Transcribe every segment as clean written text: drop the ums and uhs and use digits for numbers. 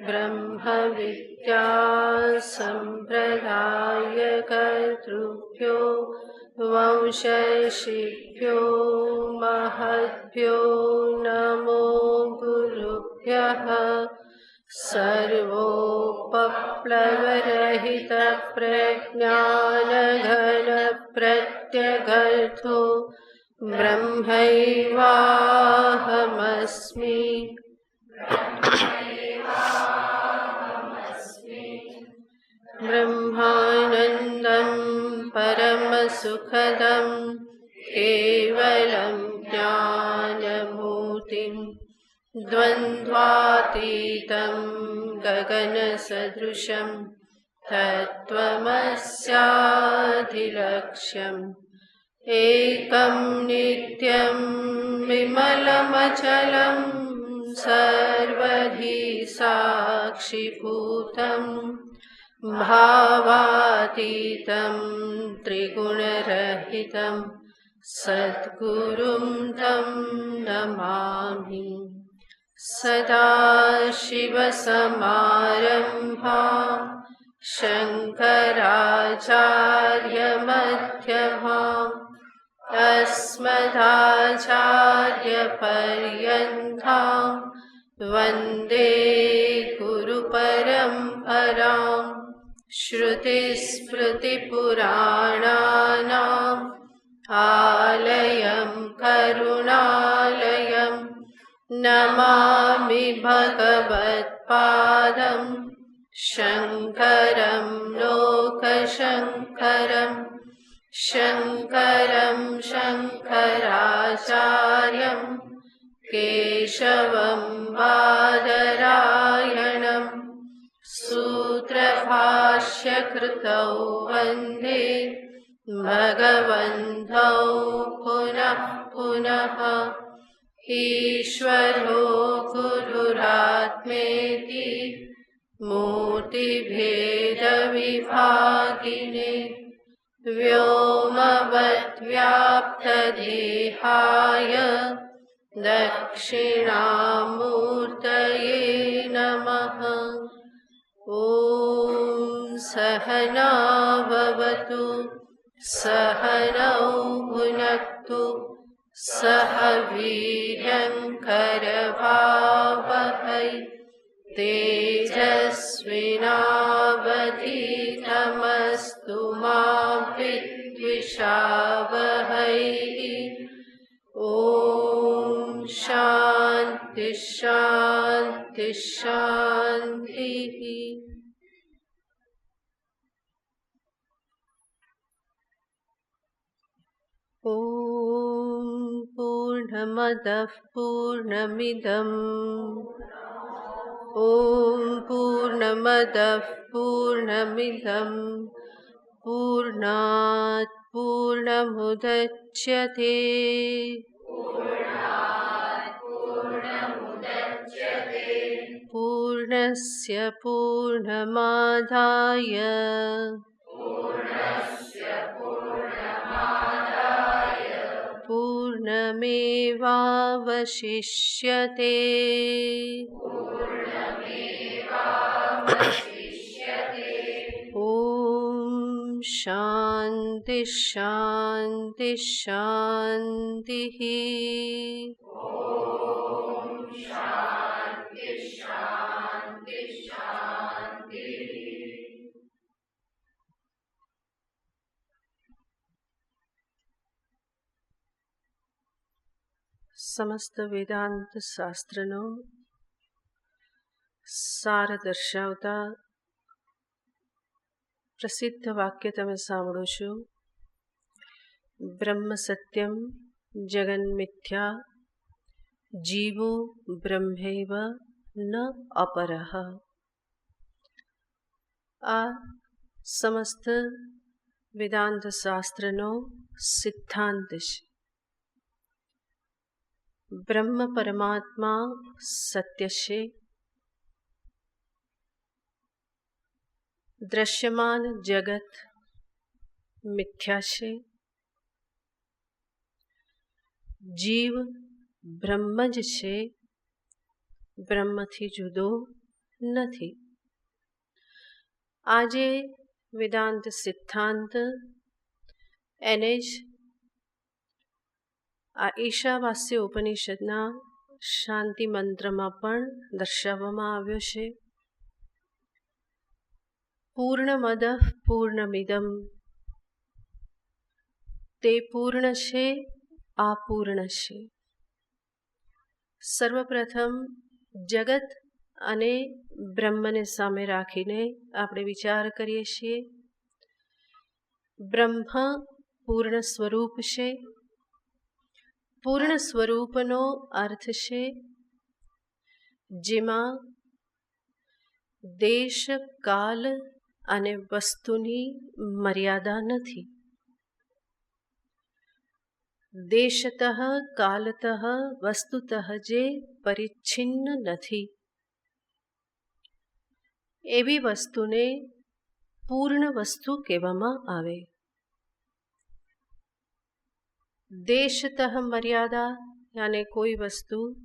ब्रह्मविद्या सम्प्रदायकर्तृभ्यो वंशर्षिभ्यो महद्भ्यो नमो गुरुभ्यः। सर्वोपप्लवरहितप्रज्ञानघनप्रत्यगर्थो ब्रह्मैवाहमस्मि। ब्रह्मानन्दं परमसुखदं केवलं ज्ञानमूर्तिं द्वन्द्वातीतं गगनसदृशं तत्त्वमस्याधिलक्ष्यम् एकं नित्यं विमलमचलं सर्वधी साक्षिभूतं भावातीतं त्रिगुणरहितं सद्गुरुं तं नमामि। सदाशिवसमारम्भां शङ्कराचार्यमध्यमाम् अस्मदाचार्यपर्यन्तां वन्दे गुरुपरम्पराम्। श्रुतिस्मृतिपुराणानाम् आलयं करुणालयं नमामि भगवत्पादं शङ्करं लोकशङ्करम्। शङ्करं शङ्कराचार्यं केशवं बादरायणं सूत्रभाष्यकृतौ वन्दे भगवन्तौ पुनः पुनः। ईश्वरो गुरुरात्मेति मूर्तिभेदविभागिने व्योमवद्व्याप्तदेहाय दक्षिणामूर्तये नमः। ॐ सहना भवतु सहनौ भुनक्तु सह वीर्यङ्करवावहै तेजस्विनावधीतमस्तु मा विद्विषावहै। ॐ शान्ति शान्ति शान्तिः। ॐ पूर्णमदः पूर्णमिदम् पूर्णमदः पूर्णमिदम् पूर्णात् पूर्णमुदच्यते पूर्णस्य पूर्णमादाय पूर्णमेवावशिष्यते। ॐ शान्ति शान्ति शान्तिः। સમસ્ત વેદાંત શાસ્ત્રનો સાર દર્શાવતા પ્રસિદ્ધ વાક્ય તમે સાંભળો છો. બ્રહ્મ સત્યમ જગન મિથ્યા જીવો બ્રહ્મૈવ ન અપરઃ. આ સમસ્ત વેદાંત શાસ્ત્રનો સિદ્ધાંત છે. બ્રહ્મ પરમાત્મા સત્ય છે. દ્રશ્યમાન જગત મિથ્યા છે. જીવ બ્રહ્મ જ છે, બ્રહ્મથી જુદો નથી. આજે વેદાંત સિદ્ધાંત એને જ આ ઈશાવાસ્ય ઉપનિષદના શાંતિ મંત્રમાં પણ દર્શાવવામાં આવ્યો છે. પૂર્ણમદ પૂર્ણમિદમ, તે પૂર્ણ છે, આ પૂર્ણ છે. સર્વપ્રથમ જગત અને બ્રહ્મને સામે રાખીને આપણે વિચાર કરીએ છીએ. બ્રહ્મ પૂર્ણ સ્વરૂપ છે. પૂર્ણ સ્વરૂપનો અર્થ છે જેમાં દેશ, કાલ અને વસ્તુની મર્યાદા નથી. દેશતઃ કાલતઃ વસ્તુતઃ જે પરિચ્છિન્ન નથી, એવી વસ્તુને પૂર્ણ વસ્તુ કહેવામાં આવે. દેશતઃ મર્યાદા યાને કોઈ વસ્તુ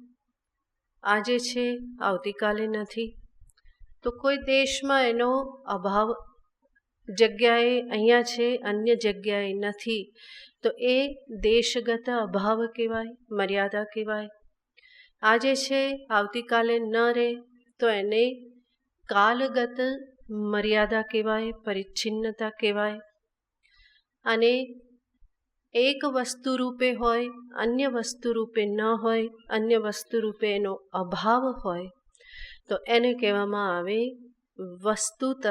આજે છે, આવતીકાલે નથી, તો કોઈ દેશમાં એનો અભાવ જગ્યાએ અહીંયા છે, અન્ય જગ્યાએ નથી, તો એ દેશગત અભાવ કહેવાય, મર્યાદા કહેવાય. આજે છે, આવતીકાલે ન રહે તો એને કાલગત મર્યાદા કહેવાય, પરિચ્છિન્નતા કહેવાય. અને એક વસ્તુ રૂપે હોય, અન્ય વસ્તુ રૂપે ન હોય, અન્ય વસ્તુ રૂપે એનો અભાવ હોય, તો એને કહેવામાં આવે વસ્તુતઃ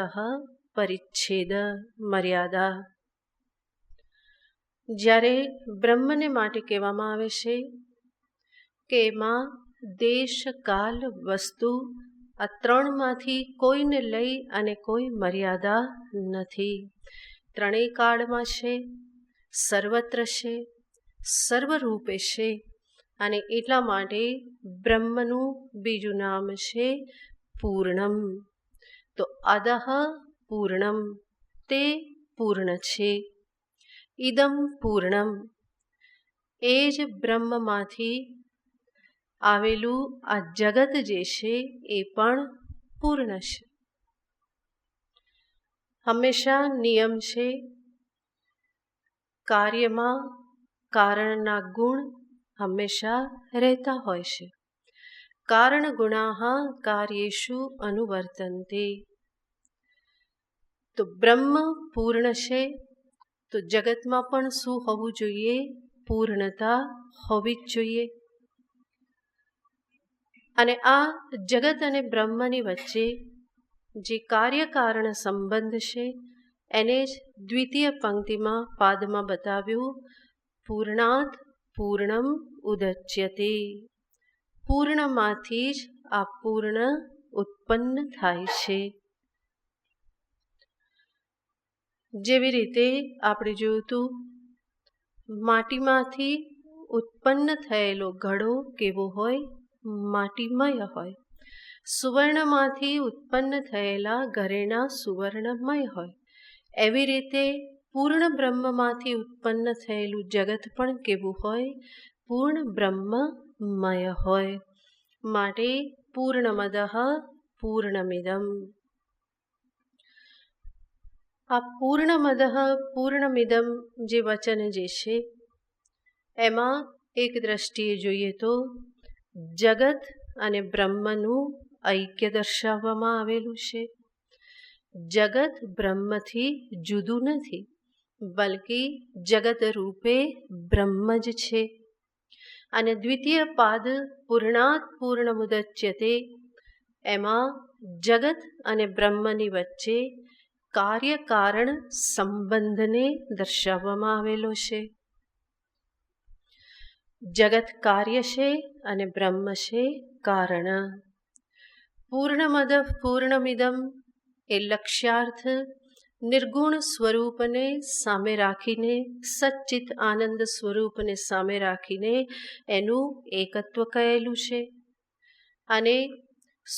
પરિચ્છેદ, મર્યાદા. જ્યારે બ્રહ્મને માટે કહેવામાં આવે છે કે એમાં દેશ, કાલ, વસ્તુ આ ત્રણમાંથી કોઈને લઈ અને કોઈ મર્યાદા નથી. ત્રણેય કાળમાં છે, સર્વત્ર છે, સર્વરૂપે છે. અને એટલા માટે બ્રહ્મનું બીજું નામ છે પૂર્ણમ. તો અદહ પૂર્ણમ, તે પૂર્ણ છે. ઇદમ પૂર્ણમ, એ જ બ્રહ્મમાંથી આવેલું આ જગત જે છે એ પણ પૂર્ણ છે. હંમેશા નિયમ છે, કાર્યમાં કારણના ગુણ હંમેશા રહેતા હોય છે. કારણ ગુણાહ કાર્યેષુ અનુવર્તન્તે. તો બ્રહ્મ પૂર્ણ છે, તો જગતમાં પણ શું હોવું જોઈએ? પૂર્ણતા હોવી જ જોઈએ. અને આ જગત અને બ્રહ્મની વચ્ચે જે કાર્યકારણ સંબંધ છે એને જ દ્વિતીય પંક્તિમાં પાદમાં બતાવ્યું. પૂર્ણાત પૂર્ણમ ઉદચ્યતે. પૂર્ણમાંથી જ આ પૂર્ણ ઉત્પન્ન થાય છે. જેવી રીતે આપણે જોયું હતું, માટીમાંથી ઉત્પન્ન થયેલો ઘડો કેવો હોય? માટીમય હોય. સુવર્ણમાંથી ઉત્પન્ન થયેલા ઘરેણા સુવર્ણમય હોય. એવી રીતે પૂર્ણ બ્રહ્મમાંથી ઉત્પન્ન થયેલું જગત પણ કેવું હોય? પૂર્ણ બ્રહ્મમય હોય. માટે પૂર્ણમદઃ પૂર્ણમિદમ. આ પૂર્ણમદઃ પૂર્ણમિદમ જે વચન જે છે એમાં એક દ્રષ્ટિએ જોઈએ તો જગત અને બ્રહ્મનું ઐક્ય દર્શાવવામાં આવેલું છે. જગત બ્રહ્મથી જુદું નથી, બલ્કિ જગત રૂપે બ્રહ્મ જ છે. અને દ્વિતીય પાદ પૂર્ણાત પૂર્ણમુદચ્યતે, એમાં જગત અને બ્રહ્મની વચ્ચે કાર્યકારણ સંબંધને દર્શાવવામાં આવેલો છે. જગત કાર્ય છે અને બ્રહ્મ છે કારણ. પૂર્ણમદ પૂર્ણમિદમ એ લક્ષ્યાર્થ નિર્ગુણ સ્વરૂપને સામે રાખીને, સચ્ચિત આનંદ સ્વરૂપને સામે રાખીને એનું એકત્વ કહેલું છે. અને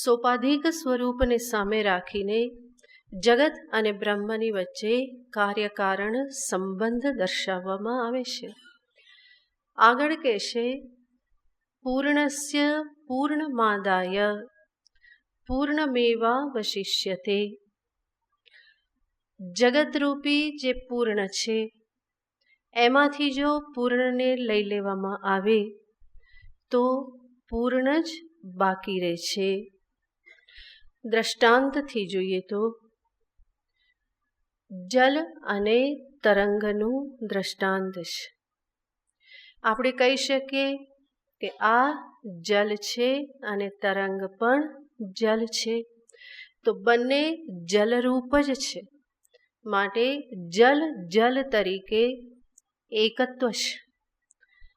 સોપાધિક સ્વરૂપને સામે રાખીને જગત અને બ્રહ્મની વચ્ચે કાર્યકારણ સંબંધ દર્શાવવામાં આવે છે. આગળ કહેશે પૂર્ણસ્ય પૂર્ણમાદાય. પૂર્ણમેવાવશિષ્યતે. જગતરૂપી જે પૂર્ણ છે એમાંથી જો પૂર્ણને લઈ લેવામાં આવે તો પૂર્ણ જ બાકી રહે છે. દ્રષ્ટાંતથી જોઈએ તો જલ અને તરંગનું દ્રષ્ટાંત છે. આપણે કહી શકીએ કે આ જલ છે અને તરંગ પણ જલ છે, તો બંને જલરૂપ જ છે. માટે જલ જલ તરીકે એકત્વ છે.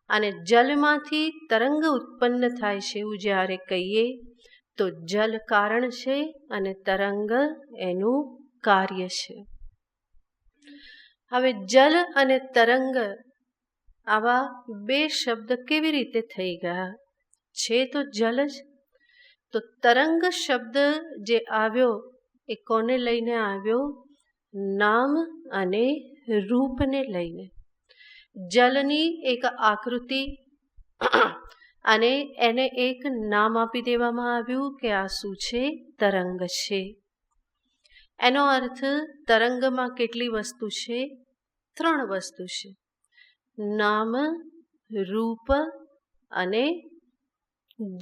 અને જલમાંથી તરંગ ઉત્પન્ન થાય છે એવું જ્યારે કહીએ તો જલ કારણ છે અને તરંગ એનું કાર્ય છે. હવે જલ અને તરંગ આવા બે શબ્દ કેવી રીતે થઈ ગયા? છે તો જલ જ. તો તરંગ શબ્દ જે આવ્યો એ કોને લઈને આવ્યો? નામ અને રૂપને લઈને. જલની એક આકૃતિ અને એને એક નામ આપી દેવામાં આવ્યું કે આ શું છે? તરંગ છે. એનો અર્થ તરંગમાં કેટલી વસ્તુ છે? 3 વસ્તુ છે: નામ, રૂપ અને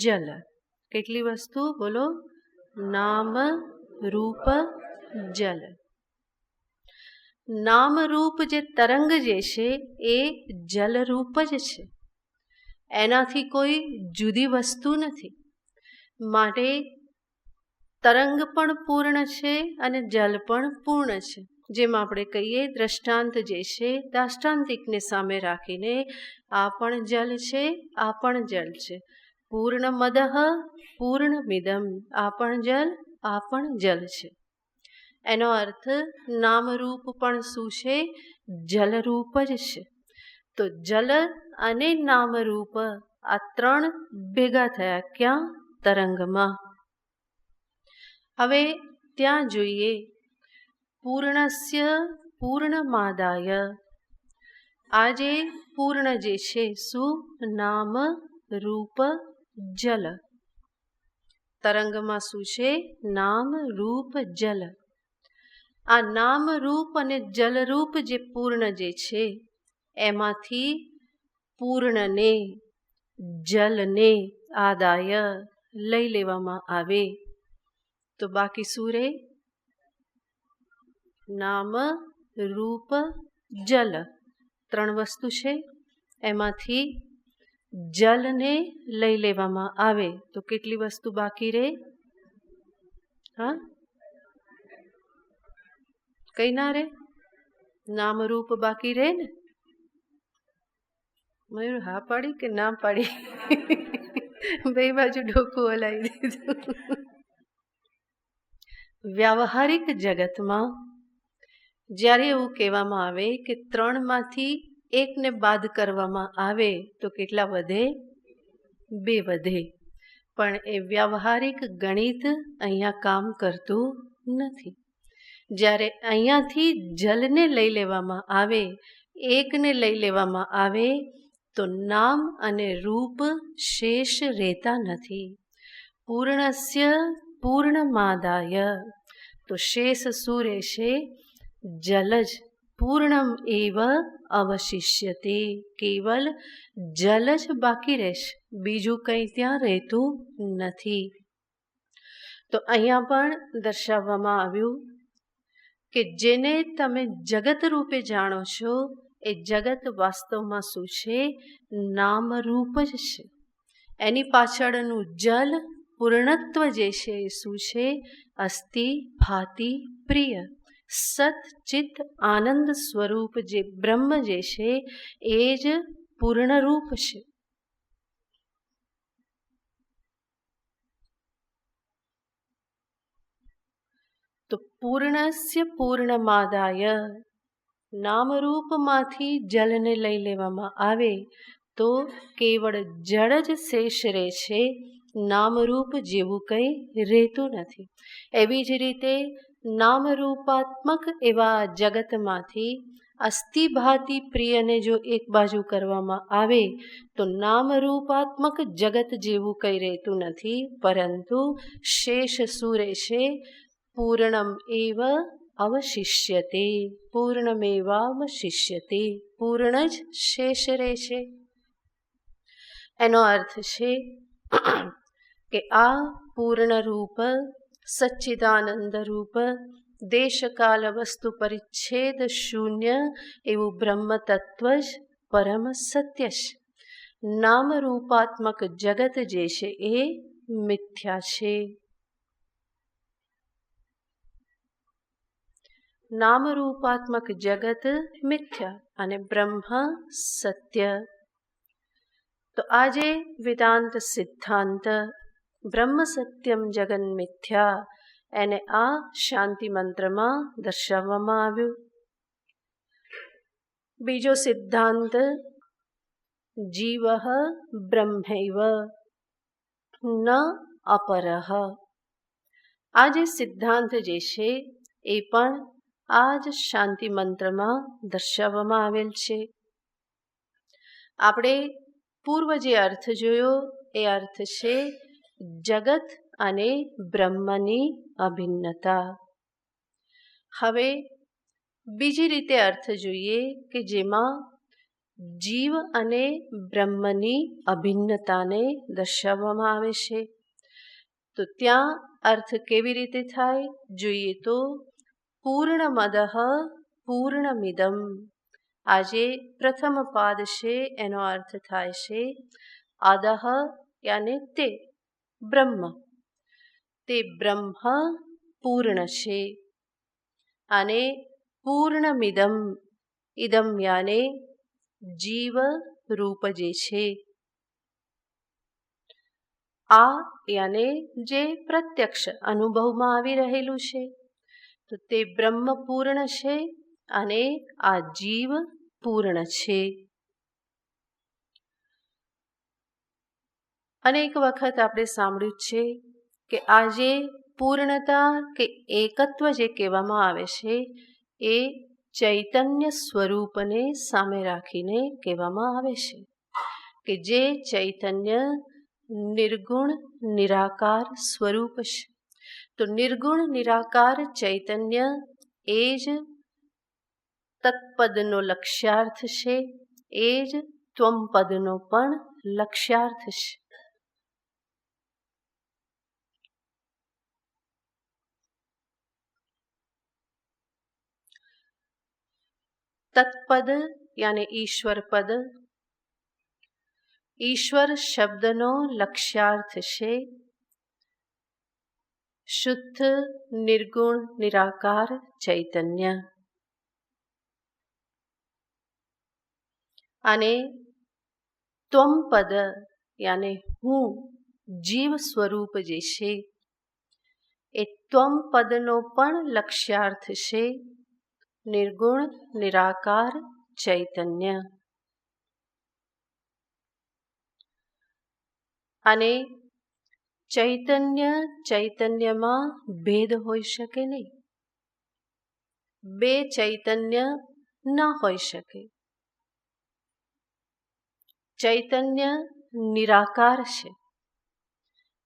જલ. કેટલી વસ્તુ બોલો? નામ, રૂપ, જલ. નામરૂપ જે તરંગ જે છે એ જલરૂપ જ છે. એનાથી કોઈ જુદી વસ્તુ નથી. માટે તરંગ પણ પૂર્ણ છે અને જલ પણ પૂર્ણ છે. જેમ આપણે કહીએ દ્રષ્ટાંત જે છે, દાષ્ટાંતિકને સામે રાખીને આ પણ જલ છે, આ પણ જલ છે. પૂર્ણમદઃ પૂર્ણમિદં. આ પણ જલ, આ પણ જલ છે. એનો અર્થ નામરૂપ પણ શું છે? જલરૂપ જ છે. તો જલ અને નામરૂપ આ 3 ભેગા થયા ક્યાં? તરંગમાં. હવે ત્યાં જોઈએ પૂર્ણસ્ય પૂર્ણમાદાય. આ જે પૂર્ણ જે છે શું? નામ, રૂપ, જલ. તરંગમાં શું છે? નામ, રૂપ, જલ. આ નામ, રૂપ અને જલરૂપ જે પૂર્ણ જે છે એમાંથી પૂર્ણને, જલને આદાય લઈ લેવામાં આવે તો બાકી શું રહે? નામ, રૂપ, જલ. 3 વસ્તુ છે. એમાંથી જલને લઈ લેવામાં આવે તો કેટલી વસ્તુ બાકી રહે? હા, કઈ ના રે? નામરૂપ બાકી રહે ને? મયુર હા પાડી કે ના પાડી? બે બાજુ ડોકું હલાવી દીધું. વ્યાવહારિક જગતમાં જ્યારે એવું કહેવામાં આવે કે 3માંથી એકને બાદ કરવામાં આવે તો કેટલા વધે? 2 વધે. પણ એ વ્યાવહારિક ગણિત અહીંયા કામ કરતું નથી. જ્યારે અહીંયાથી જલને લઈ લેવામાં આવે, એકને લઈ લેવામાં આવે તો નામ અને રૂપ શેષ રહેતા નથી. પૂર્ણસ્ય પૂર્ણમાદાય. તો શેષ શું રહેશે? જલ જ. પૂર્ણમ એવ અવશિષ્યતે. કેવલ જલ જ બાકી રહેશે, બીજું કંઈ ત્યાં રહેતું નથી. તો અહીંયા પણ દર્શાવવામાં આવ્યું કે જેને તમે જગત રૂપે જાણો છો એ જગત વાસ્તવમાં શું છે? નામરૂપ જ છે. એની પાછળનું જલ પૂર્ણત્વ જે છે એ શું છે? અસ્થિ ભાતિ પ્રિય સત ચિત્ત આનંદ સ્વરૂપ જે બ્રહ્મ જે છે એ જ પૂર્ણરૂપ છે. તો પૂર્ણસ્ય પૂર્ણમાદાય. નામરૂપમાંથી જલને લઈ લેવામાં આવે તો કેવળ જળ જ શેષ રહે છે, નામરૂપ જેવું કંઈ રહેતું નથી. એવી જ રીતે નામરૂપાત્મક એવા જગતમાંથી અસ્થિભાતિ પ્રિયને જો એક બાજુ કરવામાં આવે તો નામરૂપાત્મક જગત જેવું કંઈ રહેતું નથી, પરંતુ શેષ શું રહેશે? પૂર્ણમ એવ અવશિષ્યતે, પૂર્ણમેવાવશિષ્યતે, પૂર્ણ જ શેષ રહેશે. એનો અર્થ છે કે આ પૂર્ણ રૂપ, સચ્ચિદાનંદ રૂપ, દેશકાલ વસ્તુ પરિચ્છેદ શૂન્ય એવું બ્રહ્મ તત્વ જ પરમ સત્ય છે. નામરૂપાત્મક જગત જે છે એ મિથ્યા છે. નામરૂપાત્મક જગત મિથ્યા અને બ્રહ્મ સત્ય. તો આજે વેદાંત સિદ્ધાંત બ્રહ્મ સત્યમ જગન મિથ્યા એને આ શાંતિ મંત્રમાં દર્શાવવામાં આવ્યું. બીજો સિદ્ધાંત જીવ બ્રહ્મૈવ ન અપરઃ. આ જે સિદ્ધાંત જે છે એ પણ આ જ શાંતિ મંત્રમાં દર્શાવવામાં આવેલ છે. આપણે પૂર્વ જે અર્થ જોયો એ અર્થ છે જગત અને બ્રહ્મની અભિન્નતા. હવે બીજી રીતે અર્થ જોઈએ કે જેમાં જીવ અને બ્રહ્મની અભિન્નતાને દર્શાવવામાં આવે છે. તો ત્યાં અર્થ કેવી રીતે થાય જોઈએ તો પૂર્ણમદઃ પૂર્ણમિદમ. આજે પ્રથમ પાદ છે એનો અર્થ થાય છે અદહ યાને તે બ્રહ્મ. તે બ્રહ્મ પૂર્ણ છે અને પૂર્ણમિદમ, ઇદમ યાને જીવ રૂપ જે છે. આ યાને જે પ્રત્યક્ષ અનુભવમાં આવી રહેલું છે તો તે બ્રહ્મ પૂર્ણ છે અને આ જીવ પૂર્ણ છે. અનેક વખત આપણે સાંભળ્યું છે કે આ જે પૂર્ણતા કે એકત્વ જે કહેવામાં આવે છે એ ચૈતન્ય સ્વરૂપને સામે રાખીને કહેવામાં આવે છે કે જે ચૈતન્ય નિર્ગુણ નિરાકાર સ્વરૂપ છે. તો નિર્ગુણ નિરાકાર ચૈતન્ય એ જ તત્પદનો લક્ષ્યાર્થ છે, એ જ ત્વમ પદનો પણ લક્ષ્યાર્થ છે. તત્પદ યાને ઈશ્વર પદ. ઈશ્વર શબ્દનો લક્ષ્યાર્થ છે શુદ્ધ નિર્ગુણ નિરાકાર ચૈતન્ય. અને ત્વમ પદ યાને હું જીવ સ્વરૂપ જે છે એ ત્વમ પદનો પણ લક્ષ્યાર્થ છે નિર્ગુણ નિરાકાર ચૈતન્ય. અને ચૈતન્ય ચૈતન્યમાં ભેદ હોઈ શકે નહીં. બે ચૈતન્ય ન હોઈ શકે. ચૈતન્ય નિરાકાર છે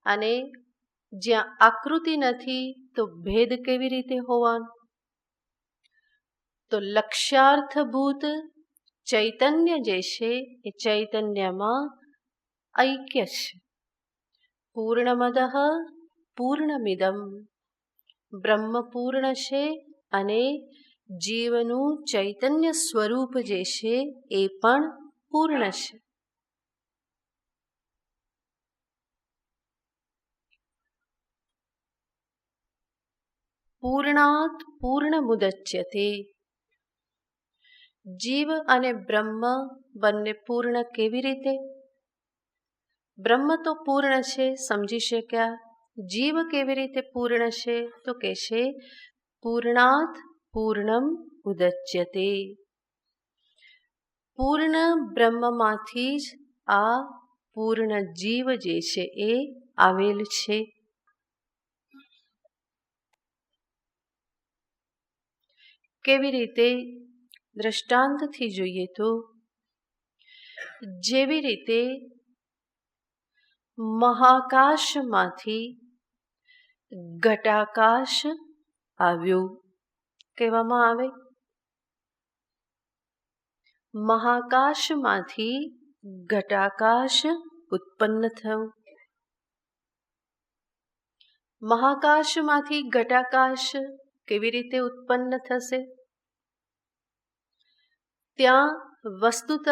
અને જ્યાં આકૃતિ નથી તો ભેદ કેવી રીતે હોવાનો? તો લક્ષ્યાર્થભૂત ચૈતન્ય જે છે એ ચૈતન્યમાં ઐક્ય છે. પૂર્ણમદઃ પૂર્ણમિદમ. બ્રહ્મ પૂર્ણ છે અને જીવનું ચૈતન્ય સ્વરૂપ જે છે એ પણ પૂર્ણ છે. પૂર્ણાત પૂર્ણમુદચ્યતે. જીવ અને બ્રહ્મ બંને પૂર્ણ કેવી રીતે? બ્રહ્મ તો પૂર્ણ છે, સમજી શક્યા. જીવ કેવી રીતે પૂર્ણ છે? તો કે છે પૂર્ણાત પૂર્ણમ ઉદચ્યતે. પૂર્ણ બ્રહ્મમાંથી જ આ પૂર્ણ જીવ જે છે એ આવેલ છે. કેવી રીતે? દ્રષ્ટાંતથી જોઈએ તો જેવી રીતે મહાકાશમાંથી ઘટાકાશ આવ્યું કહેવામાં આવે, મહાકાશમાંથી ઘટાકાશ ઉત્પન્ન થયું. મહાકાશમાંથી ઘટાકાશ કેવી રીતે ઉત્પન્ન થશે? ત્યાં વસ્તુતઃ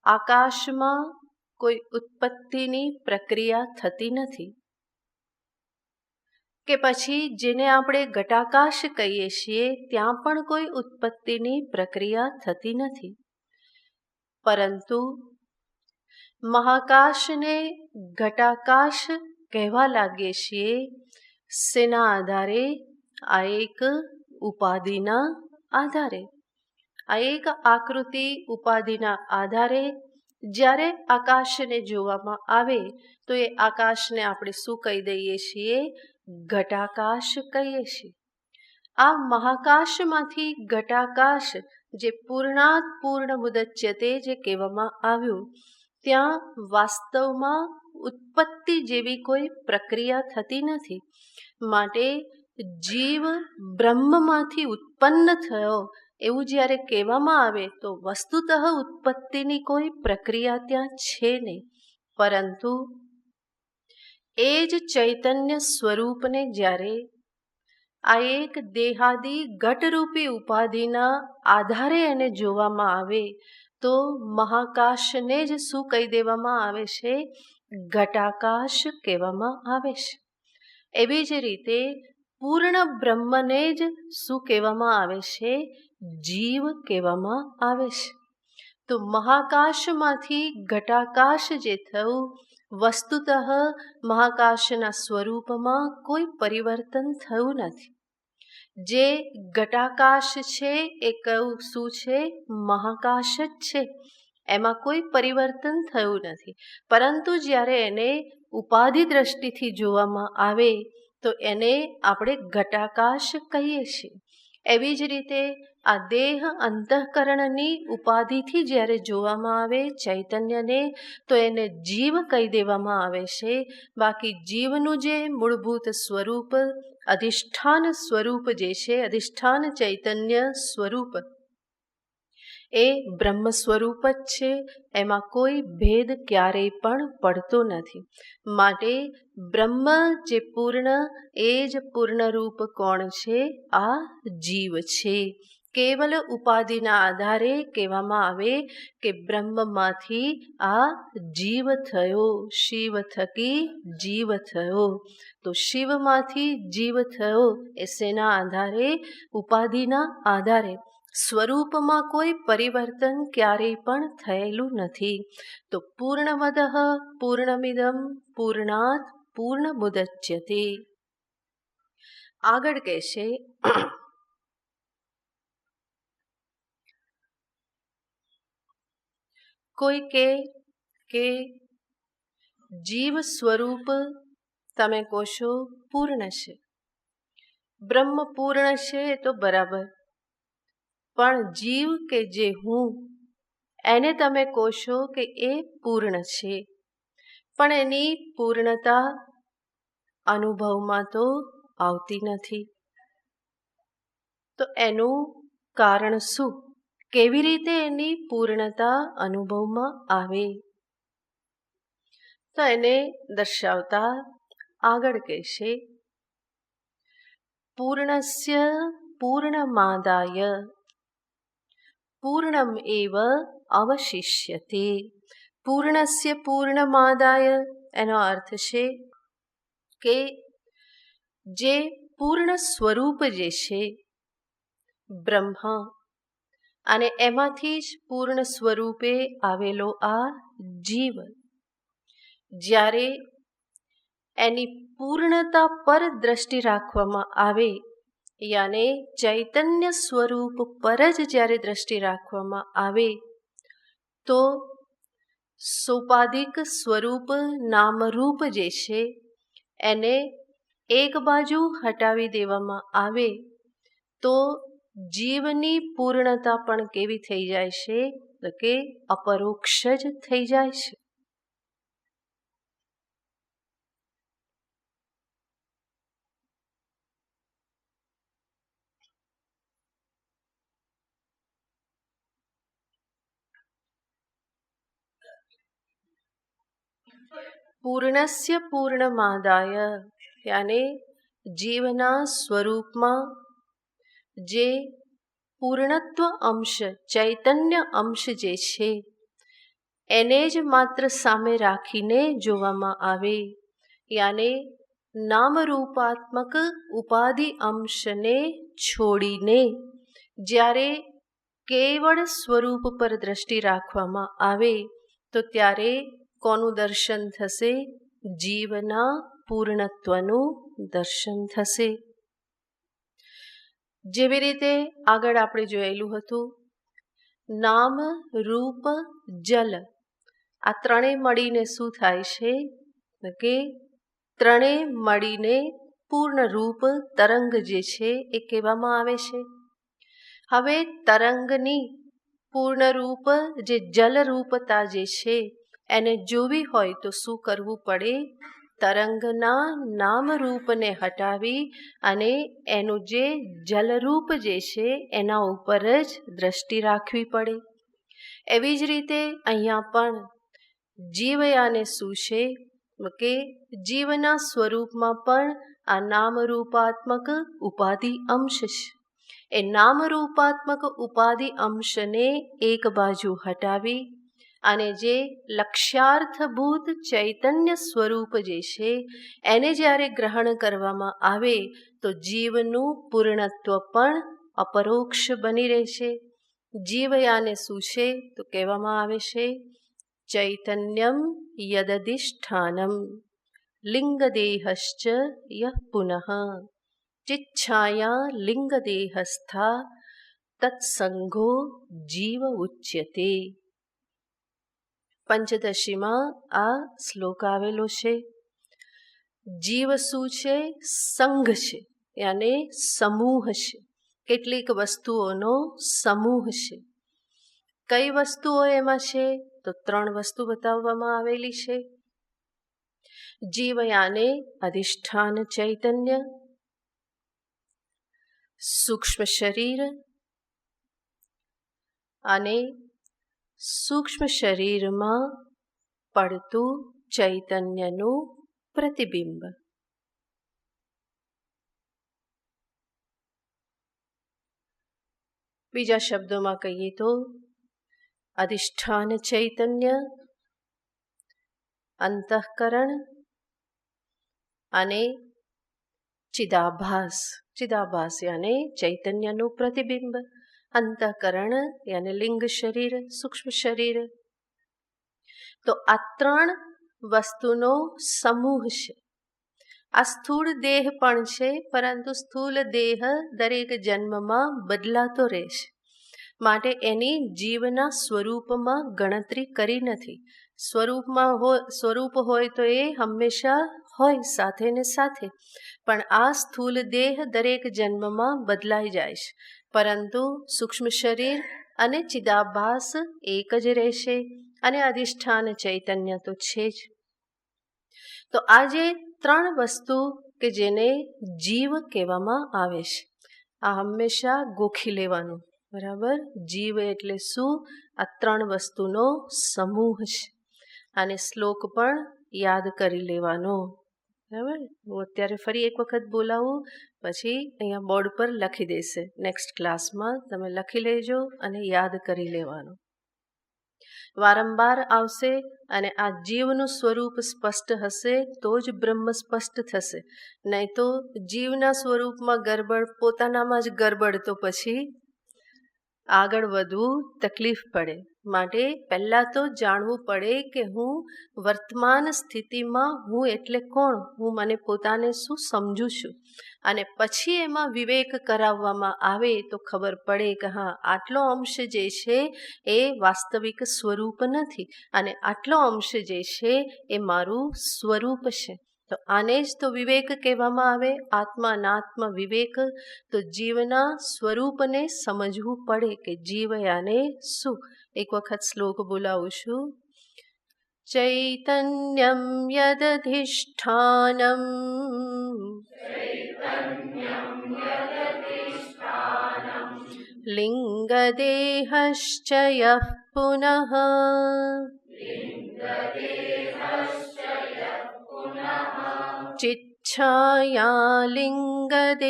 આકાશમાં કોઈ ઉત્પત્તિની પ્રક્રિયા થતી નથી, કે પછી જેને આપણે ઘટાકાશ કહીએ છીએ ત્યાં પણ કોઈ ઉત્પત્તિની પ્રક્રિયા થતી નથી. પરંતુ મહાકાશને ઘટાકાશ કહેવા લાગીએ છીએ શેના આધારે? આ એક ઉપાધિના આધારે, આ એક આકૃતિ ઉપાધિના આધારે જ્યારે આકાશને જોવામાં આવે તો એ આકાશને આપણે શું કહી દઈએ છીએ? ઘટાકાશ કહીએ છીએ. આ મહાકાશમાંથી ઘટાકાશ જે પૂર્ણાત પૂર્ણ મુદચ્યતે જે કહેવામાં આવ્યું, ત્યાં વાસ્તવમાં ઉત્પત્તિ જેવી કોઈ પ્રક્રિયા થતી નથી. માટે જીવ બ્રહ્મમાંથી ઉત્પન્ન થયો એવું જ્યારે કહેવામાં આવે તો વસ્તુતઃ ઉત્પત્તિની કોઈ પ્રક્રિયા ત્યાં છે નહીં. પરંતુ એ જ ચૈતન્ય સ્વરૂપને જ્યારે આ એક દેહાદી ઘટરૂપી ઉપાધિના આધારે એને જોવામાં આવે તો મહાકાશને જ શું કહી દેવામાં આવે છે? ઘટાકાશ કહેવામાં આવે છે. એવી જ રીતે પૂર્ણ બ્રહ્મને જ શું કહેવામાં આવે છે? જીવ કહેવામાં આવે છે. તો મહાકાશમાંથી ઘટાકાશ જે થયું, વસ્તુતઃ મહાકાશના સ્વરૂપમાં કોઈ પરિવર્તન થયું નથી. જે ઘટાકાશ છે એ કયું શું છે? મહાકાશ જ છે. એમાં કોઈ પરિવર્તન થયું નથી. પરંતુ જ્યારે એને ઉપાધિ દ્રષ્ટિથી જોવામાં આવે તો એને આપણે ઘટાકાશ કહીએ છીએ. એવી જ રીતે આ દેહ અંતઃકરણની ઉપાધિથી જ્યારે જોવામાં આવે ચૈતન્યને તો એને જીવ કહી દેવામાં આવે છે. બાકી જીવનું જે મૂળભૂત સ્વરૂપ, અધિષ્ઠાન સ્વરૂપ જે છે, અધિષ્ઠાન ચૈતન્ય સ્વરૂપ, એ બ્રહ્મ સ્વરૂપ જ છે. એમાં કોઈ ભેદ ક્યારેય પણ પડતો નથી. માટે બ્રહ્મ જે પૂર્ણ, એ જ પૂર્ણરૂપ કોણ છે? આ જીવ છે. કેવલ ઉપાધિના આધારે કહેવામાં આવે કે બ્રહ્મમાંથી આ જીવ થયો, શિવ થકી જીવ થયો. તો શિવમાંથી જીવ થયો એ શેના આધારે? ઉપાધિના આધારે. સ્વરૂપમાં કોઈ પરિવર્તન ક્યારેય પણ થયેલું નથી. તો પૂર્ણમદઃ પૂર્ણમિદં પૂર્ણાત પૂર્ણમુદચ્યતે. આગળ કહેશે કોઈ કે જીવ સ્વરૂપ તમે કહો છો પૂર્ણ છે, બ્રહ્મ પૂર્ણ છે તો બરાબર, પણ જીવ કે જે હું એને તમે કહો છો કે એ પૂર્ણ છે, પણ એની પૂર્ણતા અનુભવમાં તો આવતી નથી. તો એનું કારણ શું? કેવી રીતે એની પૂર્ણતા અનુભવમાં આવે? તો એને દર્શાવતા આગળ કહેશે પૂર્ણસ્ય પૂર્ણમાદાય પૂર્ણમ એવ અવશિષ્યતે. પૂર્ણસ્ય પૂર્ણમાદાય એનો અર્થ છે કે જે પૂર્ણ સ્વરૂપ જે છે બ્રહ્મ, અને એમાંથી જ પૂર્ણ સ્વરૂપે આવેલો આ જીવ, જ્યારે એની પૂર્ણતા પર દ્રષ્ટિ રાખવામાં આવે, યાને ચૈતન્ય સ્વરૂપ પર જ જ્યારે દ્રષ્ટિ રાખવામાં આવે તો સોપાધિક સ્વરૂપ નામરૂપ જે છે એને એક બાજુ હટાવી દેવામાં આવે તો જીવની પૂર્ણતા પણ કેવી થઈ જાય છે? તો કે અપરોક્ષ જ થઈ જાય છે. પૂર્ણસ્ય પૂર્ણમાદાય, યાને જીવના સ્વરૂપમાં જે પૂર્ણત્વ અંશ, ચૈતન્ય અંશ જે છે એને જ માત્ર સામે રાખીને જોવામાં આવે, યાને નામરૂપાત્મક ઉપાધિ અંશને છોડીને જ્યારે કેવળ સ્વરૂપ પર દ્રષ્ટિ રાખવામાં આવે તો ત્યારે કોનું દર્શન થશે? જીવના પૂર્ણત્વનું દર્શન થશે. જેવી રીતે આગળ આપણે જોયેલું હતું, નામ, રૂપ, જલ આ ત્રણેય મળીને શું થાય છે? કે ત્રણેય મળીને પૂર્ણ રૂપ તરંગ જે છે એ કહેવામાં આવે છે. હવે તરંગની પૂર્ણ રૂપ જે જલરૂપતા જે છે એને જોવી હોય તો શું કરવું પડે? તરંગના નામરૂપને હટાવી અને એનું જે જલરૂપ જે છે એના ઉપર જ દ્રષ્ટિ રાખવી પડે. એવી જ રીતે અહીંયા પણ જીવયાને શું છે? કે જીવના સ્વરૂપમાં પણ આ નામરૂપાત્મક ઉપાધિ અંશ છે. એ નામરૂપાત્મક ઉપાધિ અંશને એક બાજુ હટાવી અને જે લક્ષ્યાર્થભૂત ચૈતન્ય સ્વરૂપ જે છે એને જ્યારે ગ્રહણ કરવામાં આવે તો જીવનું પૂર્ણત્વ પણ અપરોક્ષ બની રહેશે. જીવયાને શું છે? તો કહેવામાં આવે છે ચૈતન્યમ યદધિષ્ઠાનમ લિંગદેહશ્ચ યઃ પુનઃ ચિચ્છાયા લિંગદેહસ્થા તત્સંગો જીવ ઉચ્યતે. પંચદશીમાં આ શ્લોક આવેલો છે. જીવ શું છે? સંઘ છે, યાને સમૂહ છે. કેટલીક વસ્તુઓનો સમૂહ છે. કઈ વસ્તુઓ એમાં છે? તો 3 વસ્તુ બતાવવામાં આવેલી છે. જીવયાને અધિષ્ઠાન ચૈતન્ય, સૂક્ષ્મ શરીર અને સૂક્ષ્મ શરીરમાં પડતું ચૈતન્યનું પ્રતિબિંબ. બીજા શબ્દોમાં કહીએ તો અધિષ્ઠાન ચૈતન્ય, અંતઃકરણ અને ચિદાભાસ. ચિદાભાસ યાને ચૈતન્યનું પ્રતિબિંબ, અંતઃકરણ યાને લિંગ શરીર, સૂક્ષ્મ શરીર. તો આ 3 વસ્તુનો સમૂહ છે. આ સ્થૂળ દેહ પણ છે, પરંતુ સ્થૂળ દેહ દરેક જન્મમાં બદલાતો રહેશે, માટે એની જીવના સ્વરૂપમાં ગણતરી કરી નથી. સ્વરૂપ હોય તો એ હંમેશા હોય સાથે ને સાથે, પણ આ સ્થૂળ દેહ દરેક જન્મમાં બદલાઈ જાય છે, પરંતુ સૂક્ષ્મ શરીર અને ચિદાભાસ એક જ રહેશે અને અધિષ્ઠાન ચૈતન્ય તો છે જ. તો આ જે 3 વસ્તુ કે જેને જીવ કહેવામાં આવે છે, આ હંમેશા ગોખી લેવાનું, બરાબર? જીવ એટલે શું? આ 3 વસ્તુનો સમૂહ છે. અને શ્લોક પણ યાદ કરી લેવાનો, બરાબર? હું અત્યારે ફરી એક વખત બોલાવું, પછી અહીંયા બોર્ડ પર લખી દેશે. નેક્સ્ટ ક્લાસમાં તમે લખી લેજો અને યાદ કરી લેવાનું. વારંવાર આવશે અને આ જીવનું સ્વરૂપ સ્પષ્ટ હશે તો જ બ્રહ્મ સ્પષ્ટ થશે. નહીં તો જીવના સ્વરૂપમાં ગરબડ, પોતાનામાં જ ગરબડ, તો પછી આગળ વધવું તકલીફ પડે. માટે પહેલાં તો જાણવું પડે કે હું વર્તમાન સ્થિતિમાં હું એટલે કોણ, હું મને પોતાને શું સમજું છું, અને પછી એમાં વિવેક કરાવવામાં આવે તો ખબર પડે કે હા, આટલો અંશ જે છે એ વાસ્તવિક સ્વરૂપ નથી અને આટલો અંશ જે છે એ મારું સ્વરૂપ છે. તો આને જ તો વિવેક કહેવામાં આવે, આત્મા અનાત્મ વિવેક. તો જીવના સ્વરૂપને સમજવું પડે કે જીવ યાને શું. એક વખત શ્લોક બોલાવું છું. ચૈતન્યમ યદધિષ્ઠાનમ લિંગદેહશ્ચ યઃ પુનઃ ચિચ્છાયા લિંગદેહસ્થા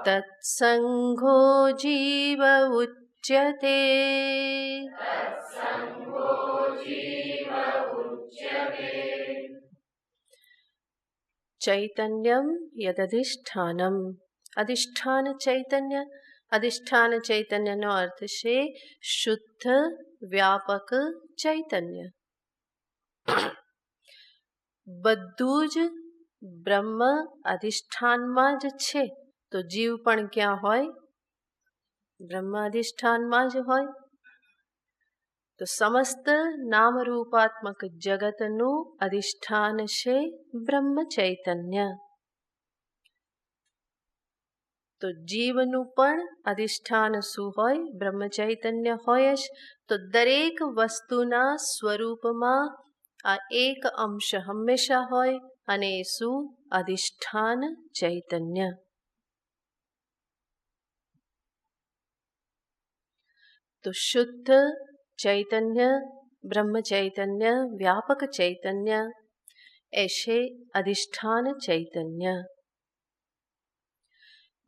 તત્સંગો જીવ ઉચ્યતે. ચૈતન્યમ યદધિષ્ઠાનમ. અધિષ્ઠાન ચૈતન્ય. અધિષ્ઠાન ચૈતન્યનો અર્થ છે શુદ્ધ વ્યાપક ચૈતન્ય. બધું જ બ્રહ્મ અધિષ્ઠાનમાં જ છે. તો જીવ પણ ક્યાં હોય? બ્રહ્મ અધિષ્ઠાનમાં જ હોય. તો સમસ્ત નામરૂપાત્મક જગતનું અધિષ્ઠાન છે બ્રહ્મ ચૈતન્ય. તો જીવનું પણ અધિષ્ઠાન શું હોય? બ્રહ્મ ચૈતન્ય હોય જ. તો દરેક વસ્તુના સ્વરૂપમાં આ એક અંશ હંમેશા હોય, અને એ શું? અધિષ્ઠાન ચૈતન્ય. તો શુદ્ધ ચૈતન્ય, બ્રહ્મ ચૈતન્ય, વ્યાપક ચૈતન્ય એ છે અધિષ્ઠાન ચૈતન્ય.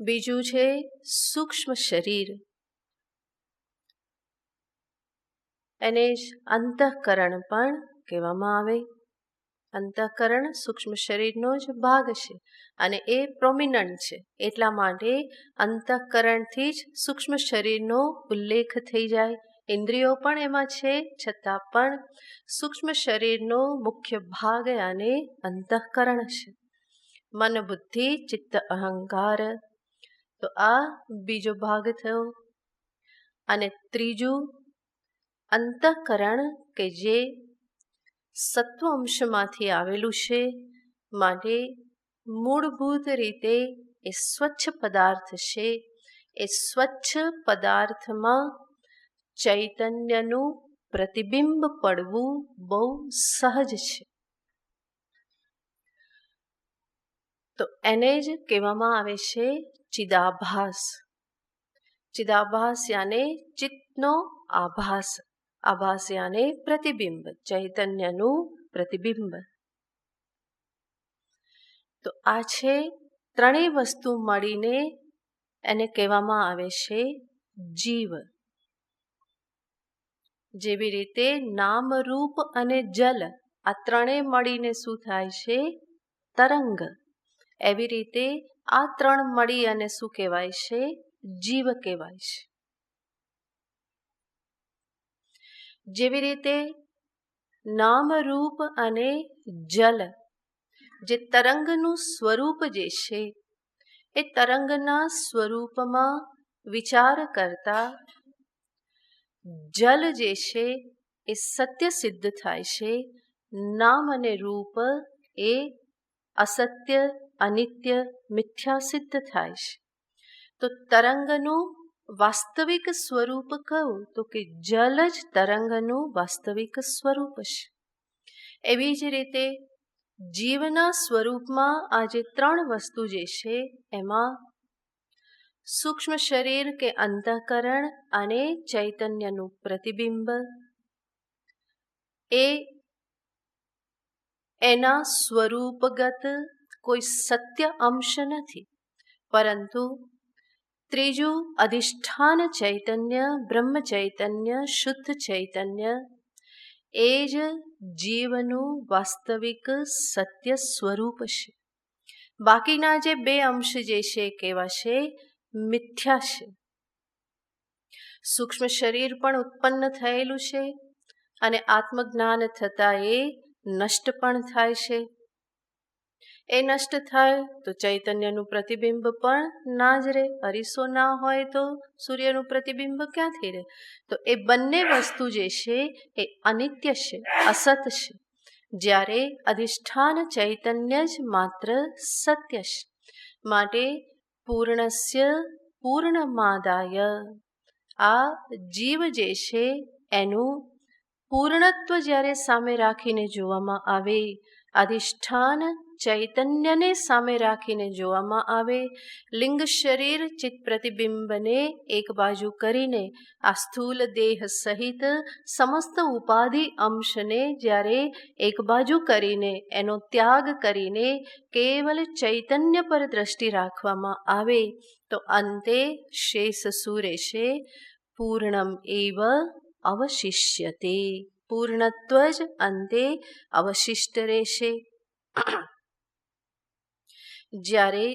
બીજું છે સૂક્ષ્મ શરીર. એને જ અંતઃકરણ પણ કહેવામાં આવે. અંતઃકરણ સૂક્ષ્મ શરીરનો જ ભાગ છે અને એ પ્રોમિનન્ટ છે. એટલા માટે અંતઃકરણથી જ સૂક્ષ્મ શરીરનો ઉલ્લેખ થઈ જાય. ઇન્દ્રિયો પણ એમાં છે, છતાં પણ સૂક્ષ્મ શરીરનો મુખ્ય ભાગ અને અંતઃકરણ છે. મન, બુદ્ધિ, ચિત્ત, અહંકાર. તો આ બીજો ભાગ થયો. અને ત્રીજું અંતઃકરણ કે જે સત્વ અંશમાંથી આવેલું છે, માટે મૂળભૂત રીતે એ સ્વચ્છ પદાર્થ છે. એ સ્વચ્છ પદાર્થમાં ચૈતન્યનું પ્રતિબિંબ પડવું બહુ સહજ છે. તો એને જ કહેવામાં આવે છે ચિદાભાસ. ચિદાભાસ યાને ચિત્તનો આભાસ. આભાસ યાને પ્રતિબિંબ, ચૈતન્યનું પ્રતિબિંબ. તો આ છે ત્રણેય વસ્તુ મળીને એને કહેવામાં આવે છે જીવ. જેવી રીતે નામ, રૂપ અને જલ આ ત્રણેય મળીને શું થાય છે? તરંગ. એવી રીતે આ ત્રણ મળી અને શું કહેવાય છે? જીવ કહેવાય છે. જેવી રીતે નામ, રૂપ અને જલ જે તરંગનું સ્વરૂપ જે છે, એ તરંગના સ્વરૂપમાં વિચાર કરતા જલ જે છે એ સત્ય સિદ્ધ થાય છે. નામ અને રૂપ એ અસત્ય, અનિત્ય, મિથ્યા સિદ્ધ થાય છે. તો તરંગનું વાસ્તવિક સ્વરૂપ કયું? તો કે જલ જ તરંગનું વાસ્તવિક સ્વરૂપ છે. એવી જ રીતે જીવના સ્વરૂપમાં આ જે ત્રણ વસ્તુ જે છે, એમાં સૂક્ષ્મ શરીર કે અંતઃકરણ અને ચૈતન્યનું પ્રતિબિંબ એ એના સ્વરૂપગત કોઈ સત્ય અંશ નથી, પરંતુ ત્રીજું અધિષ્ઠાન ચૈતન્ય, બ્રહ્મ ચૈતન્ય, શુદ્ધ ચૈતન્ય એ જ જીવનું વાસ્તવિક સત્ય સ્વરૂપ છે. બાકીના જે બે અંશ જે છે કેવા છે? મિથ્યા છે. સૂક્ષ્મ શરીર પણ ઉત્પન્ન થયેલું છે અને આત્મજ્ઞાન થતાં એ નષ્ટ પણ થાય છે. એ નષ્ટ થાય તો ચૈતન્યનું પ્રતિબિંબ પણ ના જ રહે. અરીસો ના હોય તો સૂર્યનું પ્રતિબિંબ ક્યાંથી રહે? તો એ બંને વસ્તુ જે છે એ અનિત્ય છે, અસત છે. જ્યારે અધિષ્ઠાન ચૈતન્ય જ માત્ર સત્ય છે. માટે પૂર્ણસ્ય પૂર્ણમાદાય, આ જીવ જે છે એનું પૂર્ણત્વ જ્યારે સામે રાખીને જોવામાં આવે, અધિષ્ઠાન ચૈતન્યને સામે રાખીને જોવામાં આવે, લિંગ શરીર ચિત્ત પ્રતિબિંબને એક બાજુ કરીને આ સ્થૂલ દેહ સહિત સમસ્ત ઉપાધિ અંશને જ્યારે એક બાજુ કરીને એનો ત્યાગ કરીને કેવલ ચૈતન્ય પર દ્રષ્ટિ રાખવામાં આવે તો અંતે શેષ શું રહેશે? પૂર્ણમ એવ અવશિષ્યતે. પૂર્ણત્વ જ અંતે અવશિષ્ટ રહેશે. જ્યારે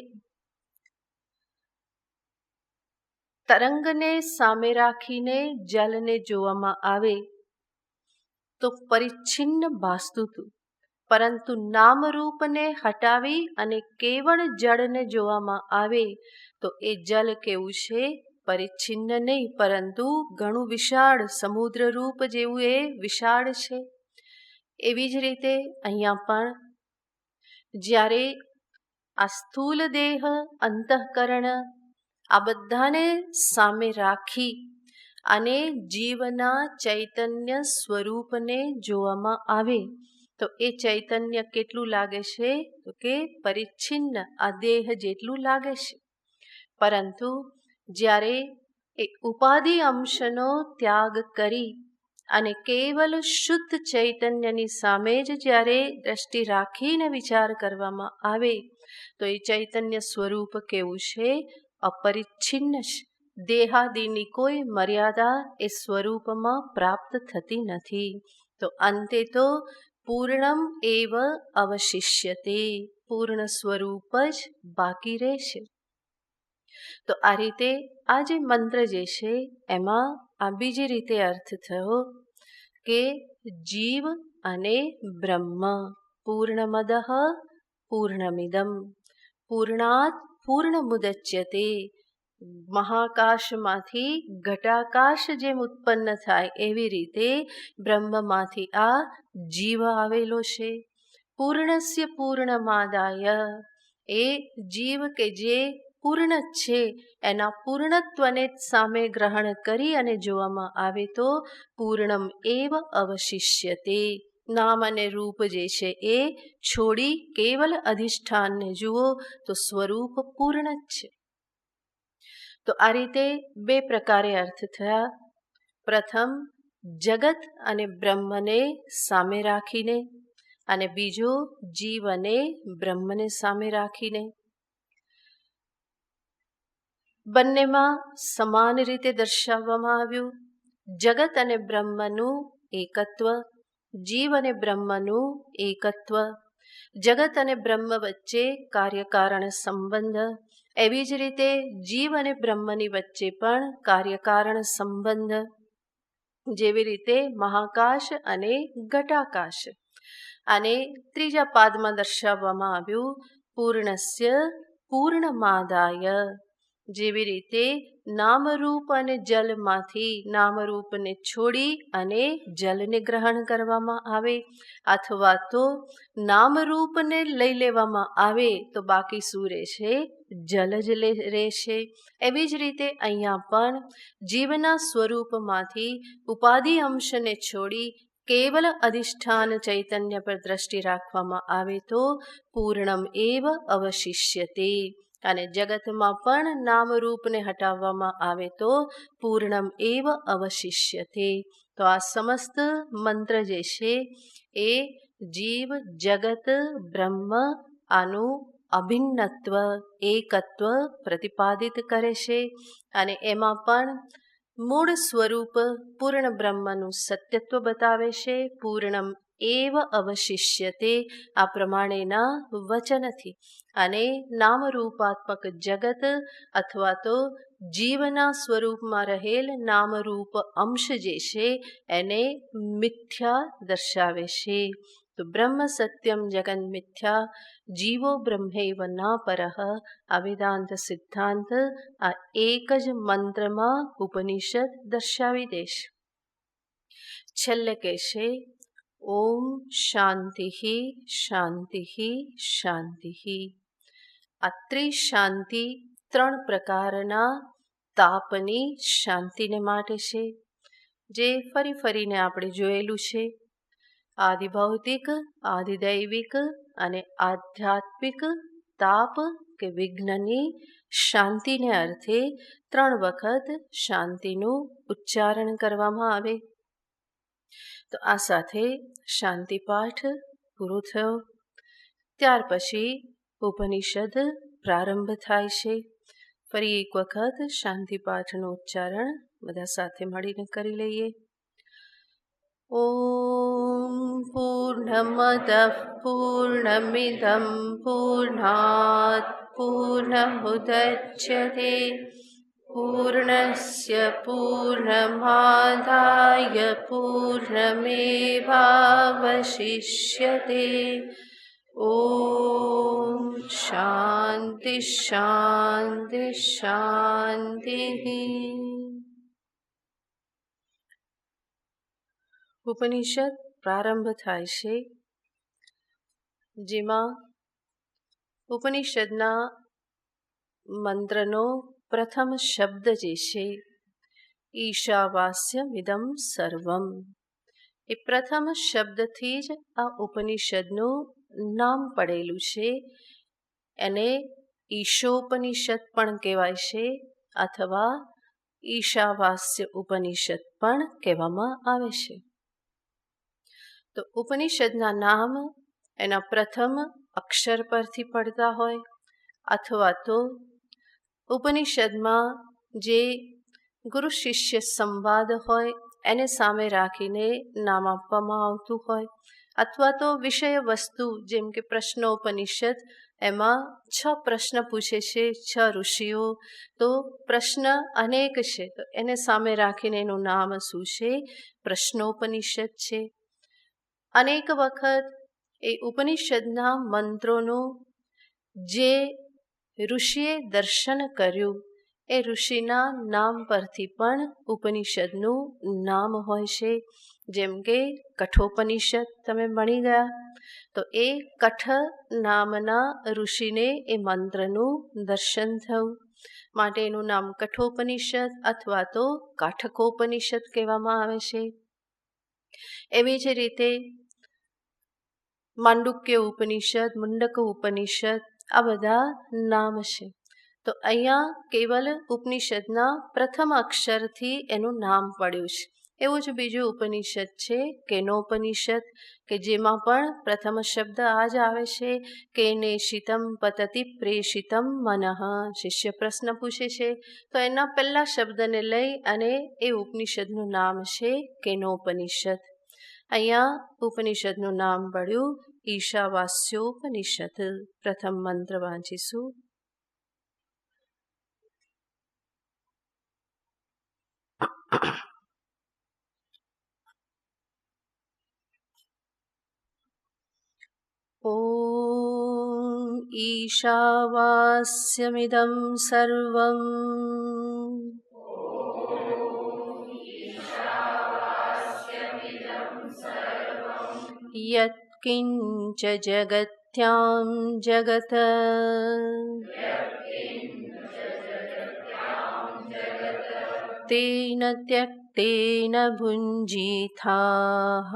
તરંગને સામે રાખીને જલને જોવામાં આવે તો પરિચ્છિન્ન ભાસતું હતું, પરંતુ નામરૂપને હટાવી અને કેવળ જળને જોવામાં આવે તો એ જલ કેવું છે? પરિચ્છિન્ન નહીં, પરંતુ ઘણું વિશાળ, સમુદ્ર રૂપ જેવું એ વિશાળ છે. એવી જ રીતે અહીંયા પણ જ્યારે આ સ્થૂલ દેહ, અંતઃકરણ આ બધાને સામે રાખી અને જીવના ચૈતન્ય સ્વરૂપને જોવામાં આવે તો એ ચૈતન્ય કેટલું લાગે છે? તો કે પરિચ્છિન્ન, આ દેહ જેટલું લાગે છે. પરંતુ જ્યારે એ ઉપાધિ અંશનો ત્યાગ કરી અને કેવલ શુદ્ધ ચૈતન્યની સામે જ જ્યારે દ્રષ્ટિ રાખીને વિચાર કરવામાં આવે તો એ ચૈતન્ય સ્વરૂપ કેવું છે? અપરિચ્છિન્ન છે. દેહાદિની કોઈ મર્યાદા એ સ્વરૂપમાં પ્રાપ્ત થતી નથી. તો અંતે તો પૂર્ણમ એવ અવશિષ્યતે, પૂર્ણ સ્વરૂપ જ બાકી રહેશે. તો આ રીતે આ જે મંત્ર જે છે એમાં આ બીજી રીતે અર્થ થયો કે જીવ અને બ્રહ્મ પૂર્ણમદઃ પૂર્ણમિદમ પૂર્ણાત પૂર્ણમુદચ્યતે. મહાકાશમાંથી ઘટાકાશ જેમ ઉત્પન્ન થાય એવી રીતે બ્રહ્મમાંથી આ જીવ આવેલો છે. પૂર્ણસ્ય પૂર્ણમાદાય, એ જીવ કે જે પૂર્ણ છે એના પૂર્ણત્વને સામે ગ્રહણ કરી અને જોવામાં આવે તો પૂર્ણમ એવ અવશિષ્યતે. નામ અને રૂપ જે છે એ છોડી કેવલ અધિષ્ઠાનને જુઓ તો સ્વરૂપ પૂર્ણ જ છે. તો આ રીતે બે પ્રકારે અર્થ થયા. પ્રથમ જગત અને બ્રહ્મને સામે રાખીને, અને બીજો જીવ અને બ્રહ્મને સામે રાખીને. બંનેમાં સમાન રીતે દર્શાવવામાં આવ્યું. જગત અને બ્રહ્મનું એકત્વ, જીવ અને બ્રહ્મનું એકત્વ, જગત અને બ્રહ્મ વચ્ચે કાર્યકારણ સંબંધ, એવી જ રીતે જીવ અને બ્રહ્મની વચ્ચે પણ કાર્યકારણ સંબંધ, જેવી રીતે મહાકાશ અને ઘટાકાશ. અને ત્રીજા પાદમાં દર્શાવવામાં આવ્યું પૂર્ણસ્ય પૂર્ણમાદાય, જેવી રીતે નામરૂપ અને જલમાંથી નામરૂપને છોડી અને જલને ગ્રહણ કરવામાં આવે, અથવા તો નામરૂપને લઈ લેવામાં આવે તો બાકી શું રહેશે? જલ જ રહેશે. એવી જ રીતે અહીંયા પણ જીવના સ્વરૂપમાંથી ઉપાધિ અંશને છોડી કેવલ અધિષ્ઠાન ચૈતન્ય પર દ્રષ્ટિ રાખવામાં આવે તો પૂર્ણમ એવ અવશિષ્યતે. અને જગતમાં પણ નામરૂપને હટાવવામાં આવે તો પૂર્ણમ એવ અવશિષ્યતે. તો આ સમસ્ત મંત્ર જે છે એ જીવ, જગત, બ્રહ્મ આનું અભિન્નત્વ, એકત્વ પ્રતિપાદિત કરે છે. અને એમાં પણ મૂળ સ્વરૂપ પૂર્ણ બ્રહ્મનું સત્યત્વ બતાવે છે. પૂર્ણમ એવ અવશિષ્યતે આ પ્રમાણેના વચનથી. અને નામરૂપાત્મક જગત અથવા તો જીવના સ્વરૂપમાં રહેલ નામરૂપ અંશ જે છે એને મિથ્યા દર્શાવે છે. તો બ્રહ્મ સત્યમ જગન મિથ્યા જીવો બ્રહ્મૈવ ના પરઃ આ વેદાંત સિદ્ધાંત આ એક જ મંત્રમાં ઉપનિષદ દર્શાવી દેશે. છેલ્લે કહેશે ઓમ શાંતિ શાંતિ શાંતિ. આ ત્રિશાંતિ 3 પ્રકારના તાપની શાંતિને માટે છે, જે ફરી ફરીને આપણે જોયેલું છે. આદિભૌતિક, આદિદૈવિક અને આધ્યાત્મિક તાપ કે વિઘ્નની શાંતિને અર્થે 3 વખત શાંતિનું ઉચ્ચારણ કરવામાં આવે. તો આ સાથે શાંતિપાઠ પૂરો થયો. ત્યાર પછી ઉપનિષદ પ્રારંભ થાય છે. ફરી એક વખત શાંતિપાઠનું ઉચ્ચારણ બધા સાથે મળીને કરી લઈએ. ઓમ પૂર્ણમદ પૂર્ણમિદં પૂર્ણાત પૂર્ણમુદચ્યતે પૂર્ણસ્ય પૂર્ણમાદાય પૂર્ણમેવાવશિષ્યતે. ઓમ શાંતિ શાંતિ શાંતિ. ઉપનિષદ પ્રારંભ થાય છે, જેમાં ઉપનિષદના મંત્રનો પ્રથમ શબ્દ જે છે ઈશાવાસ્યમિદં સર્વમ, એ પ્રથમ શબ્દથી જ આ ઉપનિષદનું નામ પડેલું છે. એને ઈશોપનિષદ પણ કહેવાય છે અથવા ઈશાવાસ્ય ઉપનિષદ પણ કહેવામાં આવે છે. તો ઉપનિષદના નામ એના પ્રથમ અક્ષર પરથી પડતા હોય અથવા તો ઉપનિષદમાં જે ગુરુ શિષ્ય સંવાદ હોય એને સામે રાખીને નામ આપવામાં આવતું હોય, અથવા તો વિષય વસ્તુ જેમ કે પ્રશ્નોપનિષદ, એમાં 6 પ્રશ્ન પૂછે છે 6 ઋષિઓ, તો પ્રશ્ન અનેક છે, તો એને સામે રાખીને એનું નામ શું છે? પ્રશ્નોપનિષદ છે. અનેક વખત એ ઉપનિષદના મંત્રોનું જે ઋષિએ દર્શન કર્યું એ ઋષિના નામ પરથી પણ ઉપનિષદનું નામ હોય છે. જેમ કે કઠોપનિષદ તમે ભણી ગયા, તો એ કઠ નામના ઋષિને એ મંત્રનું દર્શન થયું, માટે એનું નામ કઠોપનિષદ અથવા તો કાઠકોપનિષદ કહેવામાં આવે છે. એવી જ રીતે માંડુક્ય ઉપનિષદ, મુંડક ઉપનિષદ, આ બધા નામ છે. તો અહીંયા કેવલ ઉપનિષદના પ્રથમ અક્ષરથી એનું નામ પડ્યું છે. એવું જ બીજું ઉપનિષદ છે કેનોપનિષદ, કે જેમાં પણ પ્રથમ શબ્દ આ જ આવે છે કેને શીતમ પતતિ પ્રેષિતમ મનઃ. શિષ્ય પ્રશ્ન પૂછે છે તો એના પહેલા શબ્દને લઈ અને એ ઉપનિષદનું નામ છે કેનોપનિષદ. અહીંયા ઉપનિષદનું નામ પડ્યું ઈશાવાસ્યોપનિષદ. પ્રથમ મંત્ર વાંચીશું. ઓમ ઈશાવાસ્યમિદં સર્વં યત્કિંચ જગત્યાં જગત તેન ત્યક્તેન ભુંજીથાઃ.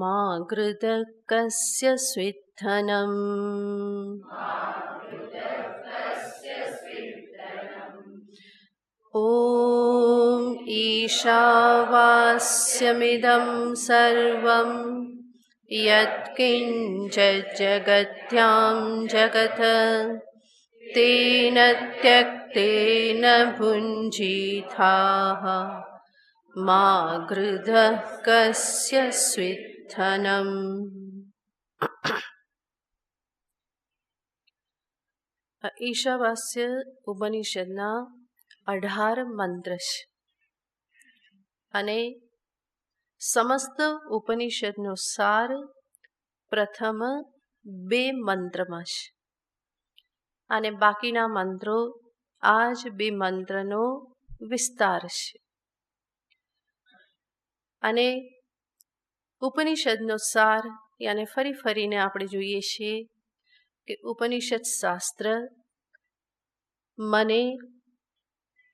મા ગૃધકસ્ય સ્વિદ્ધનમ. ઓમ ઈશાવાસ્યમિદં સર્વં યત્કિંચ જગત્યાં જગત તેન ત્યક્તેન ભુંજીથાઃ. મા ગૃધઃ કસ્ય સ્વિદ્ધનમ. ઈશાવાસ્ય ઉપનિષદના 18 મંત્ર છે. અને સમસ્ત ઉપનિષદનો સાર પ્રથમ 2 મંત્રમાં છે અને બાકીના મંત્રો આ જ 2 મંત્રનો વિસ્તાર છે. અને ઉપનિષદનો સાર યાને ફરીને આપણે જોઈએ છીએ કે ઉપનિષદ શાસ્ત્ર મને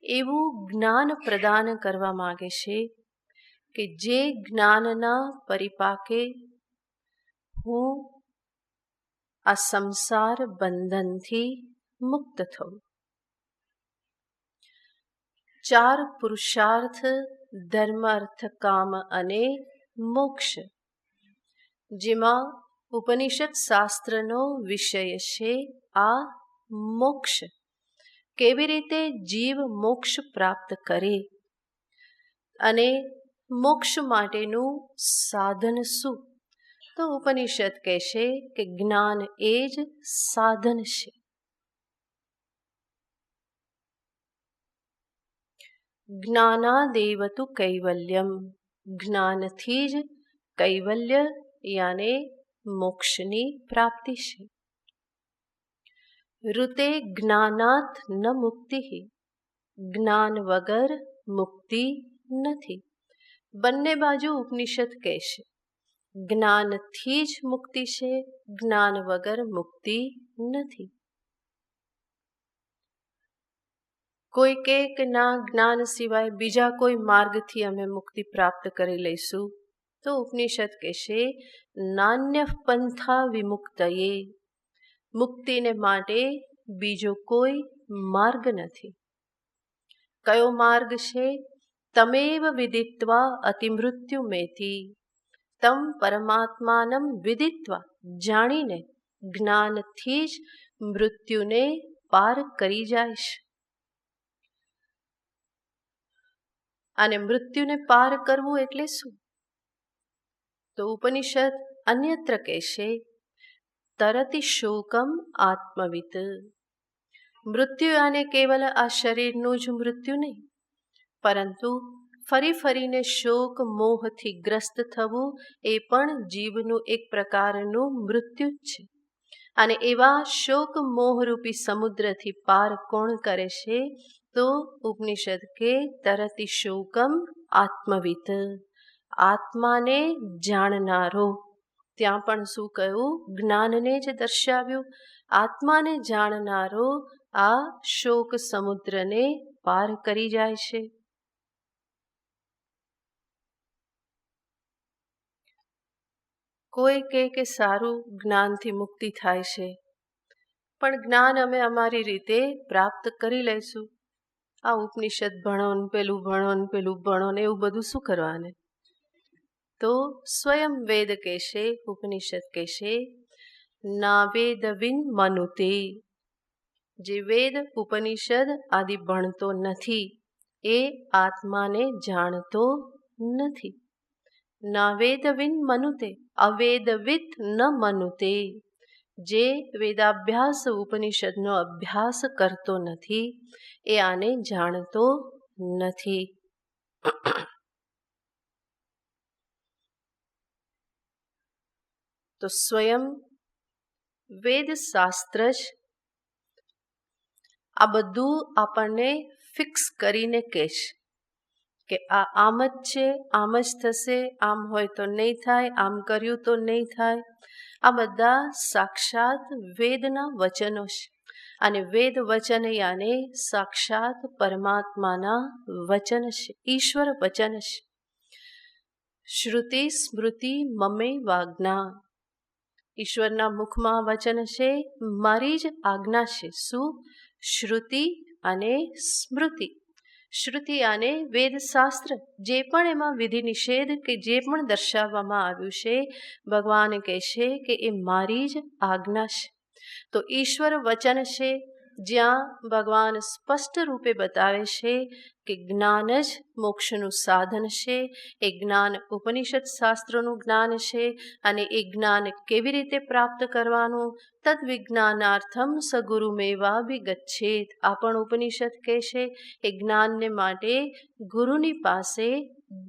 એવું જ્ઞાન પ્રદાન કરવા માગે છે કે જે જ્ઞાનના પરિપાકે હું આ સંસાર બંધનથી મુક્ત થઉં. 4 પુરુષાર્થ, ધર્મ, અર્થ, કામ અને મોક્ષ, જેમાં ઉપનિષદ શાસ્ત્રનો વિષય છે આ મોક્ષ. કેવી રીતે જીવ મોક્ષ પ્રાપ્ત કરે અને મોક્ષ માટેનું સાધન શું? તો ઉપનિષદ કહેશે કે જ્ઞાન એ જ સાધન છે. જ્ઞાનાદેવ તુ કૈવલ્યમ, જ્ઞાનથી જ કૈવલ્ય યાને મોક્ષની પ્રાપ્તિ છે. ઋતે જ્ઞાનાત ન મુક્તિ, જ્ઞાન વગર મુક્તિ નથી. બંને બાજુ ઉપનિષદ કહેશે જ્ઞાનથી જ મુક્તિ છે, જ્ઞાન વગર મુક્તિ નથી. કોઈ કહે કે ના, જ્ઞાન સિવાય બીજા કોઈ માર્ગથી અમે મુક્તિ પ્રાપ્ત કરી લઈશું, તો ઉપનિષદ કહેશે નાન્ય પંથા વિમુક્તયે, મુક્તિને માટે બીજો કોઈ માર્ગ નથી. કયો માર્ગ છે? તમેવ વિદિત્વા અતિમૃત્યુ મેતી, તમ પરમાત્માનમ વિદિત્વા, જાણીને જ્ઞાનથી જ મૃત્યુને પાર કરી જાય છે. અને મૃત્યુને પાર કરવું એટલે શું? તો ઉપનિષદ અન્યત્ર કહેશે તરતિ શોકમ આત્મવિત. મૃત્યુ આને કેવલ આ શરીરનું જ મૃત્યુ નહીં, પરંતુ ફરીને શોક મોહથી ગ્રસ્ત થવું એ પણ જીવનું એક પ્રકારનું મૃત્યુ જ છે. અને એવા શોક મોહરૂપી સમુદ્રથી પાર કોણ કરે છે? તો ઉપનિષદ કે તરતિ શોકમ આત્મવિત, આત્માને જાણનારો. ત્યાં પણ શું કહ્યું? જ્ઞાનને જ દર્શાવ્યું. આત્માને જાણનારો આ શોક સમુદ્રને પાર કરી જાય છે. કોઈ કહે કે સારું, જ્ઞાનથી મુક્તિ થાય છે, પણ જ્ઞાન અમે અમારી રીતે પ્રાપ્ત કરી લઈશું. આ ઉપનિષદ ભણો ને પેલું ભણો ને પેલું ભણો ને એવું બધું શું કરવાને? તો સ્વયં વેદ કહેશે, ઉપનિષદ કહેશે ના વેદ વિન મનુતે. જે વેદ ઉપનિષદ આદિ ભણતો નથી એ આત્માને જાણતો નથી. ના વેદ વિન મનુતે, અવેદવિત ન મનુતે. જે વેદાભ્યાસ ઉપનિષદનો અભ્યાસ કરતો નથી એ આને જાણતો નથી. તો સ્વયં વેદ શાસ્ત્ર જ આ બધું આપણને ફિક્સ કરીને કહેશે કે આ આમ જ છે, આમ જ થશે, આમ હોય તો નહીં થાય, આમ કર્યું તો નહીં થાય. આ બધા સાક્ષાત વેદના વચનો છે. અને વેદ વચન યાને સાક્ષાત પરમાત્માના વચન છે, ઈશ્વર વચન છે. શ્રુતિ સ્મૃતિ મમે વાજ્ઞા, ઈશ્વરના મુખમાં વચન છે, મારી જ આજ્ઞા છે. શું? શ્રુતિ અને સ્મૃતિ. શ્રુતિ આને વેદશાસ્ત્ર, જે પણ એમાં વિધિ નિષેધ કે જે પણ દર્શાવવામાં આવ્યું છે, ભગવાન કહેશે કે એ મારી જ આજ્ઞા છે. તો ઈશ્વર વચન છે, જ્યાં ભગવાન સ્પષ્ટ રૂપે બતાવે છે કે જ્ઞાન જ મોક્ષનું સાધન છે. એ જ્ઞાન ઉપનિષદ શાસ્ત્રોનું જ્ઞાન છે. અને એ જ્ઞાન કેવી રીતે પ્રાપ્ત કરવાનું? તદ વિજ્ઞાનાર્થમ સગુરુમેવાભિગચ્છેત. આ પણ ઉપનિષદ કહેશે એ જ્ઞાનને માટે ગુરુની પાસે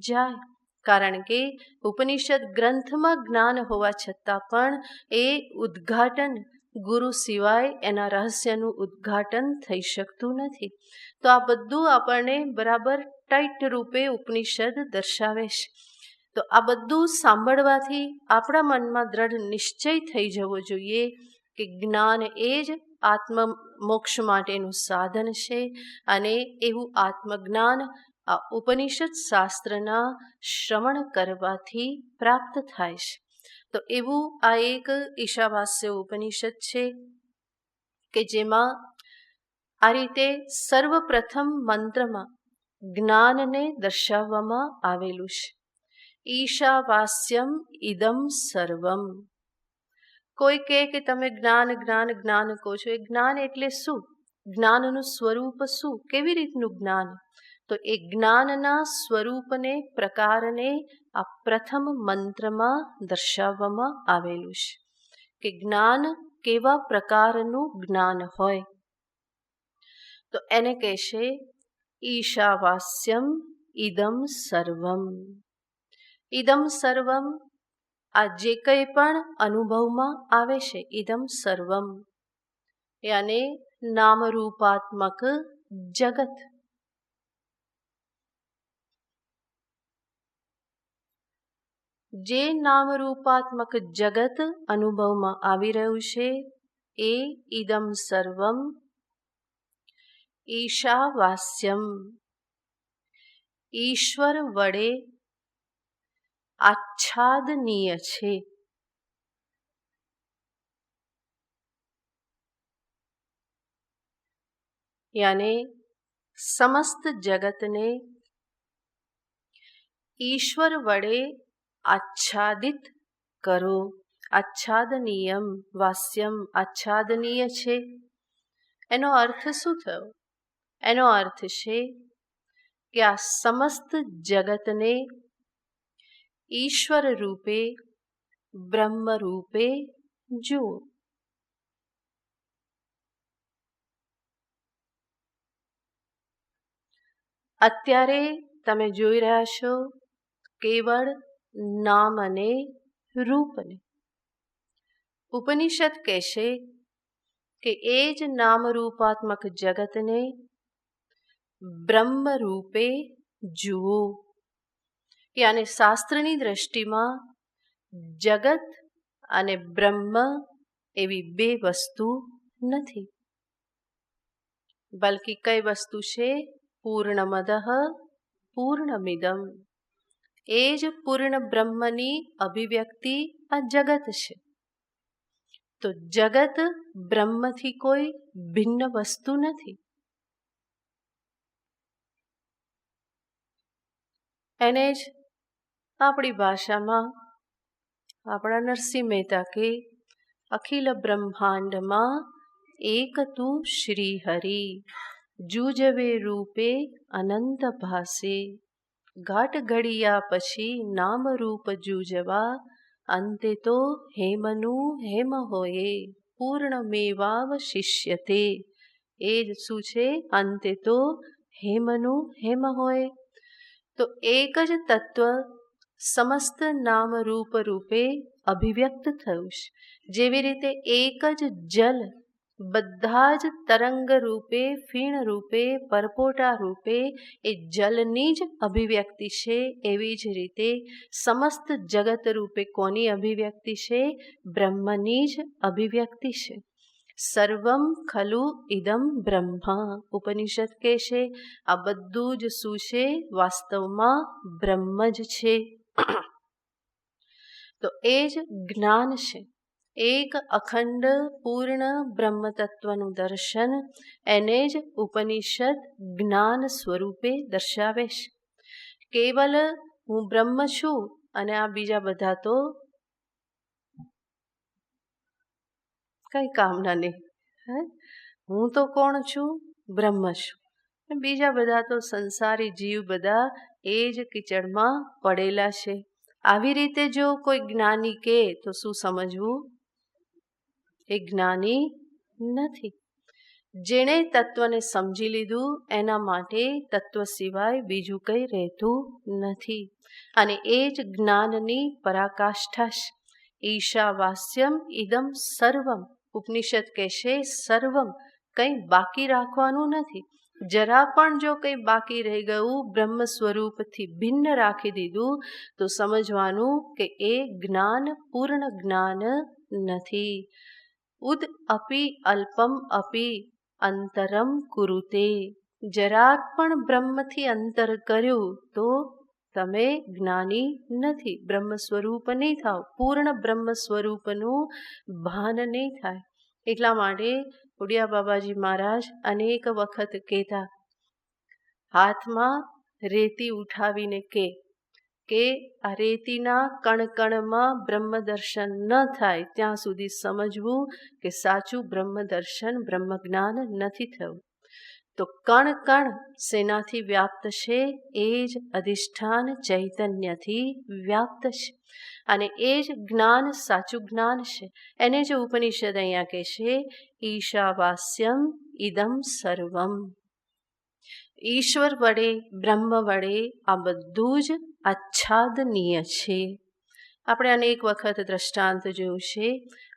જાય. કારણ કે ઉપનિષદ ગ્રંથમાં જ્ઞાન હોવા છતાં પણ એ ઉદ્ઘાટન ગુરુ સિવાય એના રહસ્યનું ઉદ્ઘાટન થઈ શકતું નથી. તો આ બધું આપણને બરાબર ટાઈટ રૂપે ઉપનિષદ દર્શાવે છે. તો આ બધું સાંભળવાથી આપણા મનમાં દ્રઢ નિશ્ચય થઈ જવો જોઈએ કે જ્ઞાન એ જ આત્મ મોક્ષ માટેનું સાધન છે અને એવું આત્મજ્ઞાન આ ઉપનિષદ શાસ્ત્રના શ્રવણ કરવાથી પ્રાપ્ત થાય છે. તો એવું આ એક ઈશાવાસ્ય ઉપનિષદ છે કે જેમાં આ રીતે સર્વપ્રથમ મંત્રમાં જ્ઞાનને દર્શાવવામાં આવેલું છે. ઈશાવાસ્યમ ઇદમ સર્વમ. કોઈ કહે કે તમે જ્ઞાન જ્ઞાન જ્ઞાન કહો છો, એ જ્ઞાન એટલે શું? જ્ઞાનનું સ્વરૂપ શું? કેવી રીતનું જ્ઞાન? તો એ જ્ઞાનના સ્વરૂપને પ્રકારને આ પ્રથમ મંત્રમાં દર્શાવવામાં આવેલું છે કે જ્ઞાન કેવા પ્રકારનું જ્ઞાન હોય. તો એને કહેશે ઈશાવાસ્યમ ઇદમ સર્વમ. ઇદમ સર્વમ, આ જે કંઈ પણ અનુભવમાં આવે છે, ઇદમ સર્વમ યાને નામરૂપાત્મક જગત. જે નામરૂપાત્મક જગત અનુભવમાં આવી રહ્યું છે એ ઇદમ સર્વમ ઈશાવાસ્યમ, ઈશ્વર વડે આચ્છાદનીય છે. યાને સમસ્ત જગતને ઈશ્વર વડે આચ્છાદિત કરો. આચ્છાદનીયમ વાસ્યમ, આચ્છાદનીય છે. એનો અર્થ શું થયો? એનો અર્થ છે કે આ સમસ્ત જગતને ઈશ્વર રૂપે બ્રહ્મ રૂપે જુઓ. અત્યારે તમે જોઈ રહ્યા છો કેવળ નામ અને રૂપને. ઉપનિષદ કહેશે કે એ જ નામરૂપાત્મક જગતને બ્રહ્મ રૂપે જુઓ. યાને શાસ્ત્રની દ્રષ્ટિમાં જગત અને બ્રહ્મ એવી બે વસ્તુ નથી, બલ્કિ કઈ વસ્તુ છે? પૂર્ણમદઃ પૂર્ણમિદમ. એ જ પૂર્ણ બ્રહ્મની અભિવ્યક્તિ આ જગત છે. તો જગત બ્રહ્મથી કોઈ ભિન્ન વસ્તુ નથી. એને જ આપણી ભાષામાં આપણા નરસિંહ મહેતા કે અખિલ બ્રહ્માંડમાં એક તું શ્રી હરિ, જુજવે રૂપે અનંત ભાસે. ઘાટ ઘડિયા પછી નામ રૂપ જુજવા, અંતે તો હેમનું હેમ હોયે, પૂર્ણમેવાવશિષ્યતે. એ જ શું છે? અંતે તો હેમનું હેમ હોય. તો એક જ તત્વ સમસ્ત નામ રૂપ રૂપે અભિવ્યક્ત થયું છે. જેવી રીતે એક જ જલ બધા જ તરંગ રૂપે, ફીણ રૂપે, પરપોટા રૂપે એ જલની જ અભિવ્યક્તિ છે, એવી જ રીતે સમસ્ત જગત રૂપે કોની અભિવ્યક્તિ છે? બ્રહ્મની જ અભિવ્યક્તિ છે. સર્વમ ખલુ ઇદમ બ્રહ્મા. ઉપનિષદ કહે છે આ બધું જ શું છે? વાસ્તવમાં બ્રહ્મ જ છે. તો એ જ જ્ઞાન છે. એક અખંડ પૂર્ણ બ્રહ્મ તત્વનું દર્શન એને જ ઉપનિષદ જ્ઞાન સ્વરૂપે દર્શાવે છે. કેવલ હું બ્રહ્મ છું અને આ બીજા બધા તો કઈ કામના નહીં. હું તો કોણ છું? બ્રહ્મ છું. બીજા બધા તો સંસારી જીવ બધા એ જ કીચડમાં પડેલા છે. આવી રીતે જો કોઈ જ્ઞાની કહે તો શું સમજવું? એ જ્ઞાની નથી. જેણે તત્વને સમજી લીધું એના માટે તત્વ સિવાય બીજું કંઈ રહેતું નથી. અને એ જ જ્ઞાનની પરાકાષ્ઠા છે. ઈશાવાસ્યમ ઇદમ સર્વમ. ઉપનિષદ કહેશે સર્વમ, કંઈ બાકી રાખવાનું નથી. જરા પણ જો કંઈ બાકી રહી ગયું, બ્રહ્મ સ્વરૂપથી ભિન્ન રાખી દીધું, તો સમજવાનું કે એ જ્ઞાન પૂર્ણ જ્ઞાન નથી. ઉદ અપી અલ્પમ અપી અંતરમ કુરુતે. જરાક પણ બ્રહ્મથી અંતર કર્યું તો તમે જ્ઞાની નથી, બ્રહ્મ સ્વરૂપ નહીં થાવ, પૂર્ણ બ્રહ્મ સ્વરૂપનું ભાન નહીં થાય. એટલા માટે ઉડિયા બાબાજી મહારાજ અનેક વખત કહેતા, હાથમાં રેતી ઉઠાવીને કે આ રેતીના કણકણમાં બ્રહ્મ દર્શન ન થાય ત્યાં સુધી સમજવું કે સાચું બ્રહ્મ દર્શન બ્રહ્મ જ્ઞાન નથી થયું. તો કણ કણ શેનાથી વ્યાપ્ત છે? એ જ અધિષ્ઠાન ચૈતન્યથી વ્યાપ્ત છે. અને એ જ જ્ઞાન સાચું જ્ઞાન છે. એને જ ઉપનિષદ અહીંયા કહે છે ઈશાવાસ્યમ ઇદમ સર્વમ. ઈશ્વર વડે, બ્રહ્મ વડે આ બધું જ આચ્છાદનીય છે. આપણે અનેક વખત દ્રષ્ટાંત જોયું છે.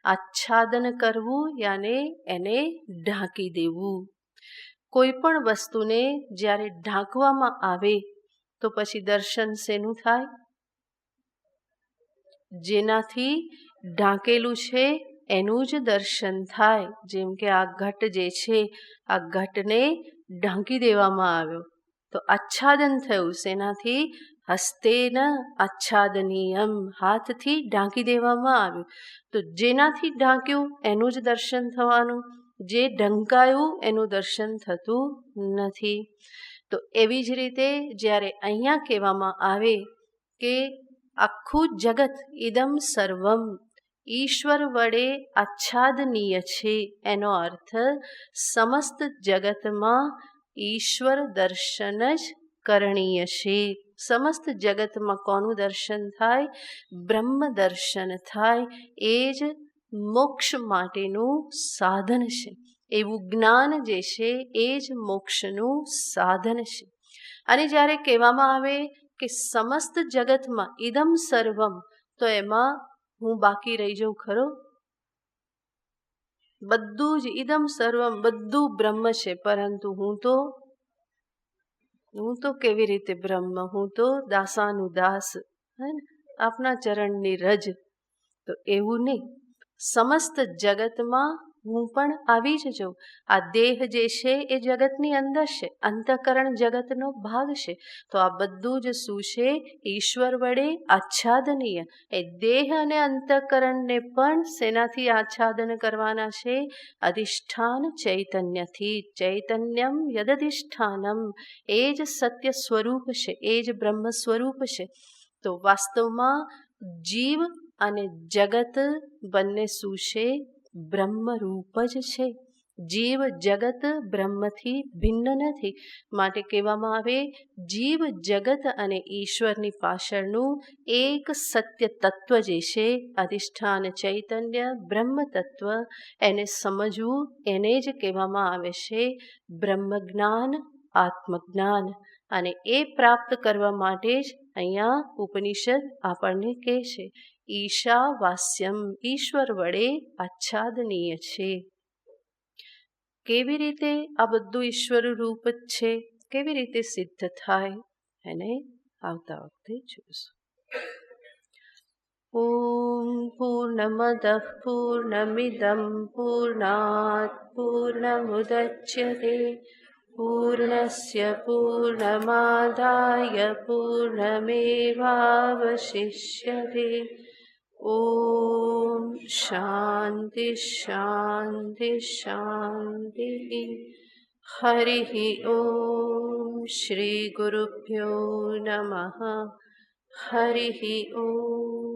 આચ્છાદન કરવું યાને એને ઢાંકી દેવું. કોઈ પણ વસ્તુને જ્યારે ઢાંકવામાં આવે તો પછી દર્શન શેનું થાય? જેનાથી ઢાંકેલું છે એનું જ દર્શન થાય. જેમ કે આ ઘટ જે છે, આ ઘટને ઢાંકી દેવામાં આવ્યો તો આચ્છાદન થયું. શેનાથી? હસ્તેન આચ્છાદનીયમ, હાથથી ઢાંકી દેવામાં આવ્યું. તો જેનાથી ઢાંક્યું એનું જ દર્શન થવાનું, જે ઢંકાયું એનું દર્શન થતું નથી. તો એવી જ રીતે જ્યારે અહીંયા કહેવામાં આવે કે આખું જગત ઇદમ સર્વમ ઈશ્વર વડે આચ્છાદનીય છે, એનો અર્થ સમસ્ત જગતમાં ઈશ્વર દર્શન જ કરણીય છે. સમસ્ત જગતમાં કોનું દર્શન થાય? બ્રહ્મ દર્શન થાય. એ જ મોક્ષ માટેનું સાધન છે. એવું જ્ઞાન જે છે એ જ મોક્ષનું સાધન છે. અને જ્યારે કહેવામાં આવે કે સમસ્ત જગતમાં ઇદમ સર્વમ, તો એમાં હું બાકી રહી જાઉં ખરો? બધું જ ઇદમ સર્વમ, બધું બ્રહ્મ છે, પરંતુ હું તો કેવી રીતે બ્રહ્મ? હું તો દાસાનું દાસ, હે ને, આપના ચરણની રજ. તો એવું નહીં. સમસ્ત જગતમાં હું પણ આવી જ જાઉં. આ દેહ જે છે એ જગતની અંદર છે, અંતઃકરણ જગતનો ભાગ છે. તો આ બધું જ શું છે? ઈશ્વર વડે આચ્છાદનીય. એ દેહ અને અંતઃકરણને પણ શેનાથી આચ્છાદન કરવાના છે? અધિષ્ઠાન ચૈતન્યથી. ચૈતન્યમ યદધિષ્ઠાનમ, એ જ સત્ય સ્વરૂપ છે, એ જ બ્રહ્મ સ્વરૂપ છે. તો વાસ્તવમાં જીવ અને જગત બંને શું છે? બ્રહ્મરૂપ જ છે. જીવ જગત બ્રહ્મથી ભિન્ન નથી. માટે કહેવામાં આવે જીવ જગત અને ઈશ્વરની પાછળનું એક સત્ય તત્વ જે છે, અધિષ્ઠાન ચૈતન્ય બ્રહ્મ તત્વ, એને સમજવું, એને જ કહેવામાં આવે છે બ્રહ્મ જ્ઞાન, આત્મજ્ઞાન. અને એ પ્રાપ્ત કરવા માટે જ અહીંયા ઉપનિષદ આપણને કહે છે ઈશાવાસ્યમ, ઈશ્વર વડે આચ્છાદનીય છે. કેવી રીતે આ બધું ઈશ્વર રૂપ જ છે? કેવી રીતે સિદ્ધ થાય? એને આવતા વખતે જોઈશું. ઓમ પૂર્ણમદ પૂર્ણમિદમ પૂર્ણાત પૂર્ણમુદચ્યતે પૂર્ણસ્ય પૂર્ણમાદાય પૂર્ણમેવાવશિષ્યતે. ઓમ શાંતિ શાંતિ શાંતિ. હરિ ઓમ શ્રી ગુરુભ્યો નમઃ. હરિ ઓમ.